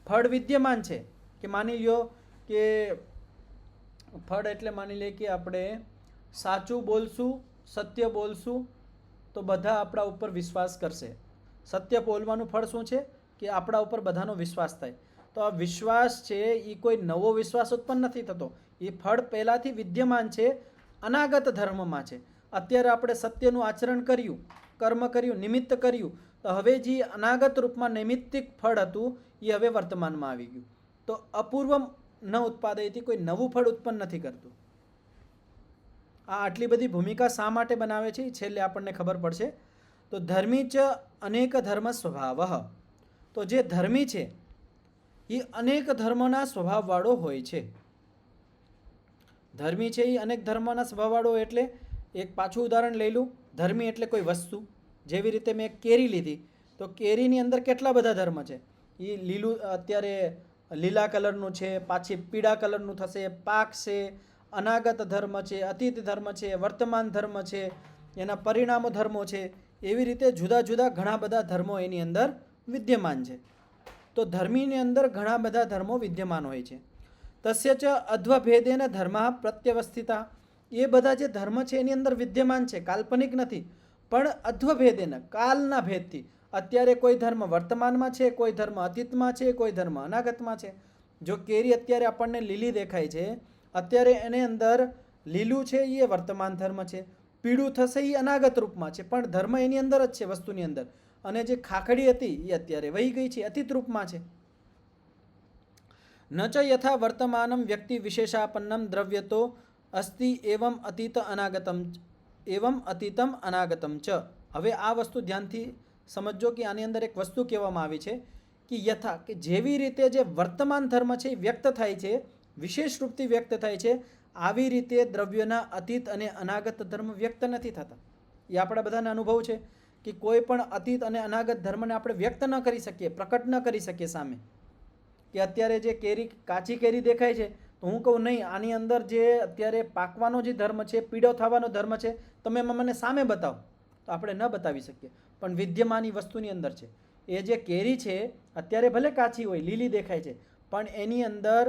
ફળ વિદ્યમાન છે. કે માની લો કે ફળ એટલે માની લે કે આપણે સાચું બોલશું, સત્ય બોલશું તો બધા આપણા ઉપર વિશ્વાસ કરશે. સત્ય બોલવાનું ફળ શું છે? કે આપણા ઉપર બધાનો વિશ્વાસ થાય. તો આ વિશ્વાસ છે એ કોઈ નવો વિશ્વાસ ઉત્પન્ન નથી થતો, એ ફળ પહેલાંથી વિદ્યમાન છે, અનાગત ધર્મમાં છે. અત્યારે આપણે સત્યનું આચરણ કર્યું, કર્મ કર્યું, નિમિત્ત કર્યું, તો હવે જે અનાગત રૂપમાં નૈમિત્તિક ફળ હતું એ હવે વર્તમાનમાં આવી ગયું. તો અપૂર્વમ ન ઉત્પાદયથી કોઈ નવું ફળ ઉત્પન્ન નથી કરતું. આ આટલી બધી ભૂમિકા શા માટે બનાવે છે છેલ્લે આપણને ખબર પડશે. તો ધર્મી ચ અનેક ધર્મ સ્વભાવ. તો જે ધર્મી છે એ અનેક ધર્મના સ્વભાવવાળો હોય છે. ધર્મી છે એ અનેક ધર્મના સ્વભાવવાળો એટલે એક પાછું ઉદાહરણ લઈ લઉં. ધર્મી એટલે કોઈ વસ્તુ. જેવી રીતે મેં કેરી લીધી તો કેરીની અંદર કેટલા બધા ધર્મ છે. એ લીલું અત્યારે લીલા કલરનું છે, પાછી પીળા કલરનું થશે, પાકશે, અનાગત ધર્મ છે, અતીત ધર્મ છે, વર્તમાન ધર્મ છે, એના પરિણામો ધર્મો છે. એવી રીતે જુદા જુદા ઘણા બધા ધર્મો એની અંદર વિદ્યમાન છે. તો ધર્મીની અંદર ઘણા બધા ધર્મો વિદ્યમાન હોય છે. તસ્ય ચ અધ્વભેદેન ધર્મ પ્રત્યવસ્થિતા. એ બધા જે ધર્મ છે એની અંદર વિદ્યમાન છે, કાલ્પનિક નથી, પણ અધ્વભેદેન કાલના ભેદથી. અત્યારે કોઈ ધર્મ વર્તમાનમાં છે, કોઈ ધર્મ અતીતમાં છે, કોઈ ધર્મ અનાગતમાં છે. જો કેરી અત્યારે આપણને લીલી દેખાય છે, અત્યારે એની અંદર લીલું છે એ વર્તમાન ધર્મ છે, પીળું થશે એ અનાગત રૂપમાં છે, પણ ધર્મ એની અંદર જ છે, વસ્તુની અંદર. અને જે ખાખડી હતી એ અત્યારે વહી ગઈ છે, અતીત રૂપમાં છે. ન ચ યથા વર્તમાનમ વ્યક્તિ વિશેષાપન્નમ દ્રવ્યતો અસ્તિ એવમ અતીતમ અનાગતમ ચ. હવે આ વસ્તુ ધ્યાનથી સમજો કે આની અંદર એક વસ્તુ કહેવામાં આવી છે કે યથા, કે જેવી રીતે જે વર્તમાન ધર્મ છે એ વ્યક્ત થાય છે, વિશેષ રૂપથી વ્યક્ત થાય છે, આવી રીતે દ્રવ્યના અતીત અને અનાગત ધર્મ વ્યક્ત નથી થતા. એ આપણા બધાના અનુભવ છે કે કોઈ પણ અતીત અને અનાગત ધર્મને આપણે વ્યક્ત ન કરી શકીએ, પ્રકટ ન કરી શકીએ સામે. કે અત્યારે જે કેરી, કાચી કેરી દેખાય છે તો હું કહું નહીં, આની અંદર જે અત્યારે પાકવાનો જે ધર્મ છે, પીળો થવાનો ધર્મ છે, તમે એમાં મને સામે બતાવો, તો આપણે ન બતાવી શકીએ. પણ વિદ્યમાન એ વસ્તુની અંદર છે. એ જે કેરી છે અત્યારે ભલે કાચી હોય, લીલી દેખાય છે, પણ એની અંદર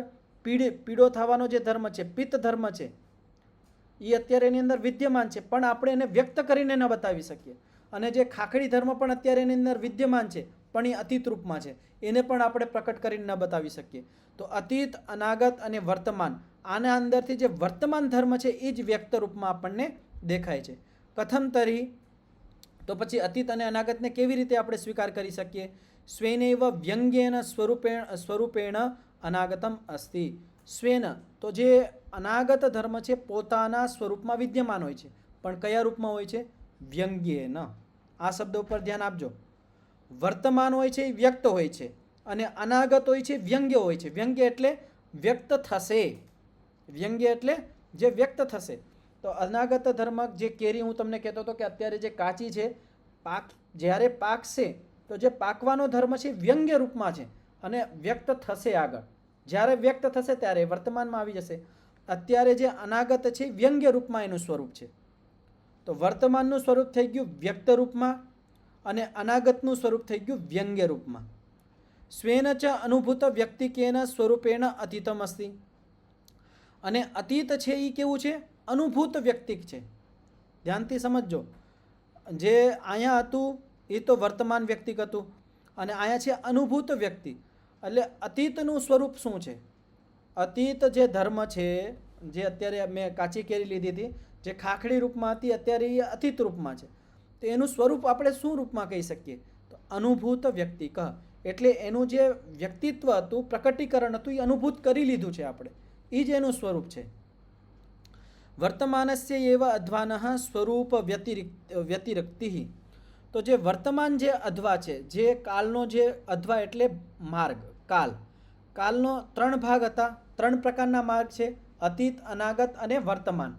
પીળો થવાનો જે ધર્મ છે, પિત્ત ધર્મ છે, એ અત્યારે એની અંદર વિદ્યમાન છે, પણ આપણે એને વ્યક્ત કરીને ન બતાવી શકીએ. અને જે ખાખડી ધર્મ પણ અત્યારે એની અંદર વિદ્યમાન છે, પણ એ અતીત રૂપમાં છે, એને પણ આપણે પ્રકટ કરીને ન બતાવી શકીએ. તો અતીત, અનાગત અને વર્તમાન, આના અંદરથી જે વર્તમાન ધર્મ છે એ જ વ્યક્ત રૂપમાં આપણને દેખાય છે. કથમ તરી, તો પછી અતીત અને અનાગતને કેવી રીતે આપણે સ્વીકાર કરી શકીએ? સ્વેનૈવ વ્યંગ્યેન સ્વરૂપેણ અનાગતમ અસ્તિ. સ્વેન, તો જે અનાગત ધર્મ છે પોતાના સ્વરૂપમાં વિદ્યમાન હોય છે, પણ કયા રૂપમાં હોય છે? વ્યંગ્યેન. આ શબ્દ ઉપર ધ્યાન આપજો. વર્તમાન હોય છે એ વ્યક્ત હોય છે, અને અનાગત હોય છે વ્યંગ્ય હોય છે. વ્યંગ્ય એટલે વ્યક્ત થશે. વ્યંગ્ય એટલે જે વ્યક્ત થશે. તો અનાગત ધર્મ, જે કેરી હું તમને કહેતો હતો કે અત્યારે જે કાચી છે, જ્યારે પાકશે તો જે પાકવાનો ધર્મ છે વ્યંગ્ય રૂપમાં છે અને વ્યક્ત થશે આગળ. જ્યારે વ્યક્ત થશે ત્યારે વર્તમાનમાં આવી જશે. અત્યારે જે અનાગત છે વ્યંગ્ય રૂપમાં એનું સ્વરૂપ છે. તો વર્તમાનનું સ્વરૂપ થઈ ગયું વ્યક્ત રૂપમાં અને અનાગતનું સ્વરૂપ થઈ ગયું વ્યંગ્ય રૂપમાં. સ્વેન ચ અનુભૂત વ્યક્તિકેન સ્વરૂપેણ અતીતમ અસ્તિ. અને અતીત છે એ કેવું છે? અનુભૂત વ્યક્તિક છે. ધ્યાનથી સમજજો. જે અહીંયા હતું એ તો વર્તમાન વ્યક્તિક હતું, અને અહીંયા છે અનુભૂત વ્યક્તિ. એટલે અતીતનું સ્વરૂપ શું છે? અતીત જે ધર્મ છે, જે અત્યારે મેં કાચી કેરી લીધી હતી, જે ખાખડી રૂપમાં હતી, અત્યારે એ અતીત રૂપમાં છે. તો એનું સ્વરૂપ આપણે શું રૂપમાં કહી શકીએ? તો અનુભૂત વ્યક્તિ કહ. એટલે એનું જે વ્યક્તિત્વ હતું, પ્રકટીકરણ હતું, એ અનુભૂત કરી લીધું છે આપણે. એ જ એનું સ્વરૂપ છે. વર્તમાનસ્ય એવ અધ્વાનઃ સ્વરૂપ વ્યતિરિક્તિ. તો જે વર્તમાન જે અધ્વા છે, જે કાલનો જે અધ્વા એટલે માર્ગ, કાલ. કાલનો 3 ભાગ હતા, 3 પ્રકારના માર્ગ છે: અતીત, અનાગત અને વર્તમાન.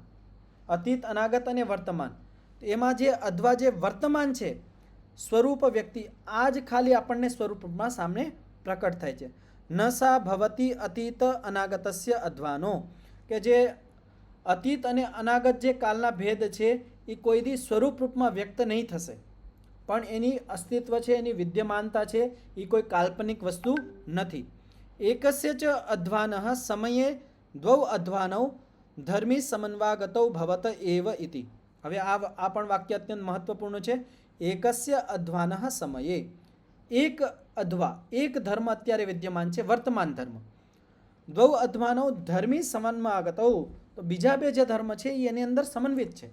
અતીત, અનાગત અને વર્તમાન. એમાં જે અધ્વા જે વર્તમાન છે, સ્વરૂપ વ્યક્તિ, આ જ ખાલી આપણને સ્વરૂપમાં સામે પ્રકટ થાય છે. ન સા ભવતી અતીત અનાગતસ્ય અધ્વાનો. કે જે અતીત અને અનાગત જે કાલના ભેદ છે એ કોઈ દી સ્વરૂપ રૂપમાં વ્યક્ત નહીં થશે, પણ એની અસ્તિત્વ છે, એની વિદ્યમાનતા છે, એ કોઈ કાલ્પનિક વસ્તુ નથી. એકસ્ય ચ અધ્વાનઃ સમયે દ્વૌ અધ્વાનૌ ધર્મી સમન્વાગતૌ ભવત એવ ઇતિ. હવે આ પણ વાક્ય અત્યંત મહત્વપૂર્ણ છે. એકસ્ય અધ્વાનઃ સમયે, એક અધ્વા, એક ધર્મ અત્યારે વિદ્યમાન છે, વર્તમાન ધર્મ. દ્વૌ અધ્વાનૌ ધર્મી સમન્વાગતૌ, તો બીજા 2 જે ધર્મ છે એ એની અંદર સમન્વિત છે.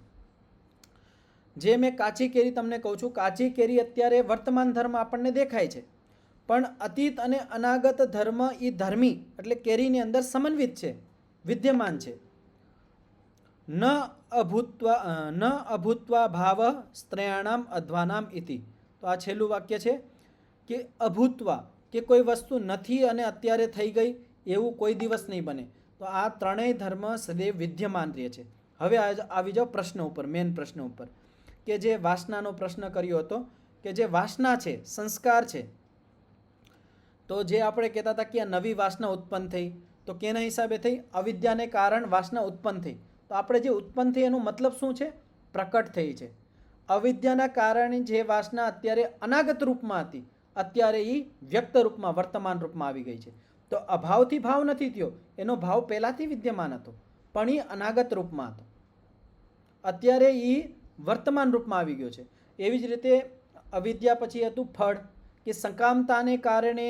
જે મેં કાચી કેરી તમને કહું છું, કાચી કેરી અત્યારે વર્તમાન ધર્મ આપણને દેખાય છે, પણ અતીત અને અનાગત ધર્મ એ ધર્મી એટલે કેરીની અંદર સમન્વિત છે, વિદ્યમાન છે. ન અભૂત્વા ભાવ સ્ત્રયાણામ અધ્વાનામ ઇતિ. તો આ છેલ્લું વાક્ય છે કે અભૂત્વા, કે કોઈ વસ્તુ નથી અને અત્યારે થઈ ગઈ એવું કોઈ દિવસ નહીં બને. તો આ 3 ધર્મ સદૈવ વિદ્યમાન રહે છે. હવે આવી જાઓ પ્રશ્ન ઉપર, મેન પ્રશ્ન ઉપર, કે જે વાસનાનો પ્રશ્ન કર્યો હતો, કે જે વાસના છે, સંસ્કાર છે, તો જે આપણે કહેતા હતા કે આ નવી વાસના ઉત્પન્ન થઈ, તો કેના હિસાબે થઈ? અવિદ્યાને કારણ વાસના ઉત્પન્ન થઈ. તો આપણે જે ઉત્પન્ન થઈ એનો મતલબ શું છે? પ્રકટ થઈ છે. અવિદ્યાના કારણે જે વાસના અત્યારે અનાગત રૂપમાં હતી, અત્યારે એ વ્યક્ત રૂપમાં, વર્તમાન રૂપમાં આવી ગઈ છે. તો અભાવથી ભાવ નથી થયો, એનો ભાવ પહેલાંથી વિદ્યમાન હતો, પણ એ અનાગત રૂપમાં હતો. અત્યારે એ વર્તમાન રૂપમાં આવી ગયો છે. એવી જ રીતે અવિદ્યા પછી હતું ફળ, કે સંકામતાને કારણે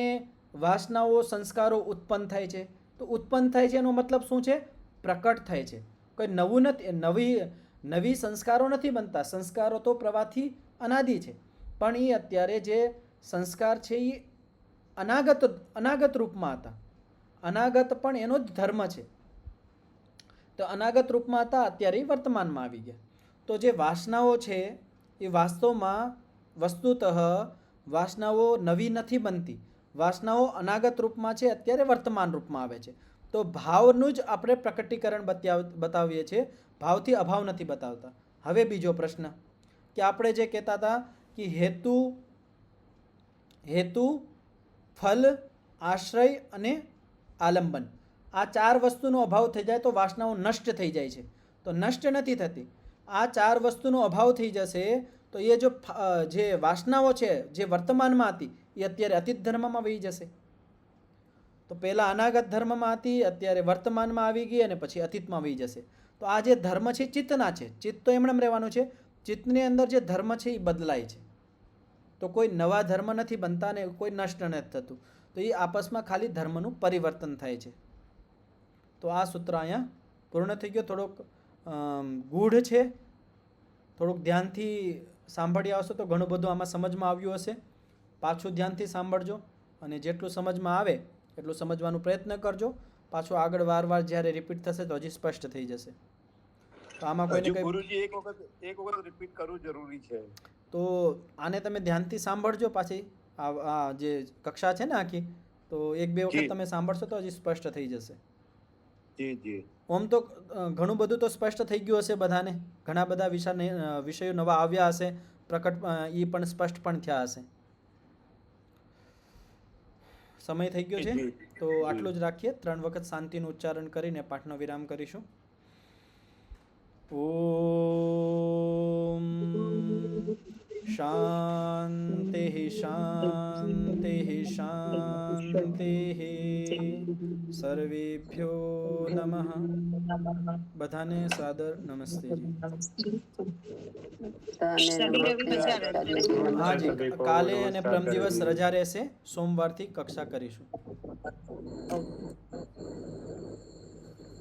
વાસનાઓ, સંસ્કારો ઉત્પન્ન થાય છે. તો ઉત્પન્ન થાય છે એનો મતલબ શું છે? પ્રકટ થાય છે. કોઈ નવું નથી, નવી સંસ્કારો નથી બનતા. સંસ્કારો તો પ્રવાહથી અનાદિ છે, પણ એ અત્યારે જે સંસ્કાર છે એ અનાગત રૂપમાં હતા. અનાગત પણ એનો જ ધર્મ છે. તો અનાગત રૂપમાં હતા, અત્યારે વર્તમાનમાં આવી ગયા. તો જે વાસનાઓ છે એ વાસ્તવમાં વસ્તુતઃ વાસનાઓ નવી નથી બનતી. વાસનાઓ અનાગત રૂપમાં છે, અત્યારે વર્તમાન રૂપમાં આવે છે. તો તો ભાવનું જ આપણે પ્રકટીકરણ બતાવીએ છીએ, ભાવથી અભાવ નથી બતાવતા. હવે બીજો પ્રશ્ન કે આપણે જે કહેતા હતા કે હેતુ, ફલ, આશ્રય અને આલંબન, આ 4 વસ્તુનો અભાવ થઈ જાય તો વાસનાઓ નષ્ટ થઈ જાય છે. તો નષ્ટ નથી થતી. આ 4 વસ્તુનો અભાવ થઈ જશે તો એ જે વાસનાઓ છે જે વર્તમાનમાં હતી એ અત્યારે અતીત ધર્મમાં વહી જશે. તો પહેલાં અનાગત ધર્મમાં હતી, અત્યારે વર્તમાનમાં આવી ગઈ અને પછી અતીતમાં વહી જશે. તો આ જે ધર્મ છે ચિત્તના છે. ચિત્ત તો એમનેમ રહેવાનું છે. ચિત્તની અંદર જે ધર્મ છે એ બદલાય છે. તો કોઈ નવા ધર્મ નથી બનતા ને કોઈ નષ્ટ નથી થતું. તો એ આપસમાં ખાલી ધર્મનું પરિવર્તન થાય છે. તો આ સૂત્ર અહીંયા પૂર્ણ થઈ ગયો. થોડોક ગૂઢ છે, થોડુંક ધ્યાનથી સાંભળી આવશો તો ઘણું બધું આમાં સમજમાં આવ્યું હશે. પાછું ધ્યાનથી સાંભળજો અને જેટલું સમજમાં આવે એટલું સમજવાનો પ્રયત્ન કરજો. પાછું આગળ વાર જ્યારે રિપીટ થશે તો હજી સ્પષ્ટ થઈ જશે. તો આમાં કોઈને કંઈ ગુરુજી એક વખત રિપીટ કરવું જરૂરી છે. તો આને તમે ધ્યાનથી સાંભળજો. પાછી આ જે કક્ષા છે ને આખી, તો 1-2 વખત તમે સાંભળશો તો હજી સ્પષ્ટ થઈ જશે. જી. ઓમ તો ઘણું બધું તો સ્પષ્ટ થઈ ગયું હશે બધાને. ઘણા બધા વિષયો નવા આવ્યા હશે, પ્રકટ એ પણ સ્પષ્ટ પણ થયા હશે. સમય થઈ ગયો છે તો આટલું જ રાખીએ. 3 વખત શાંતિનું ઉચ્ચારણ કરીને પાઠનો વિરામ કરીશું. ઓમ શાંતિ શાંતિ શાંતિ સર્વેભ્યો નમઃ. બધાને સાદર નમસ્તે. હાજી, કાલે અને પરમ દિવસ રજા રહેશે. સોમવારથી કક્ષા કરીશું.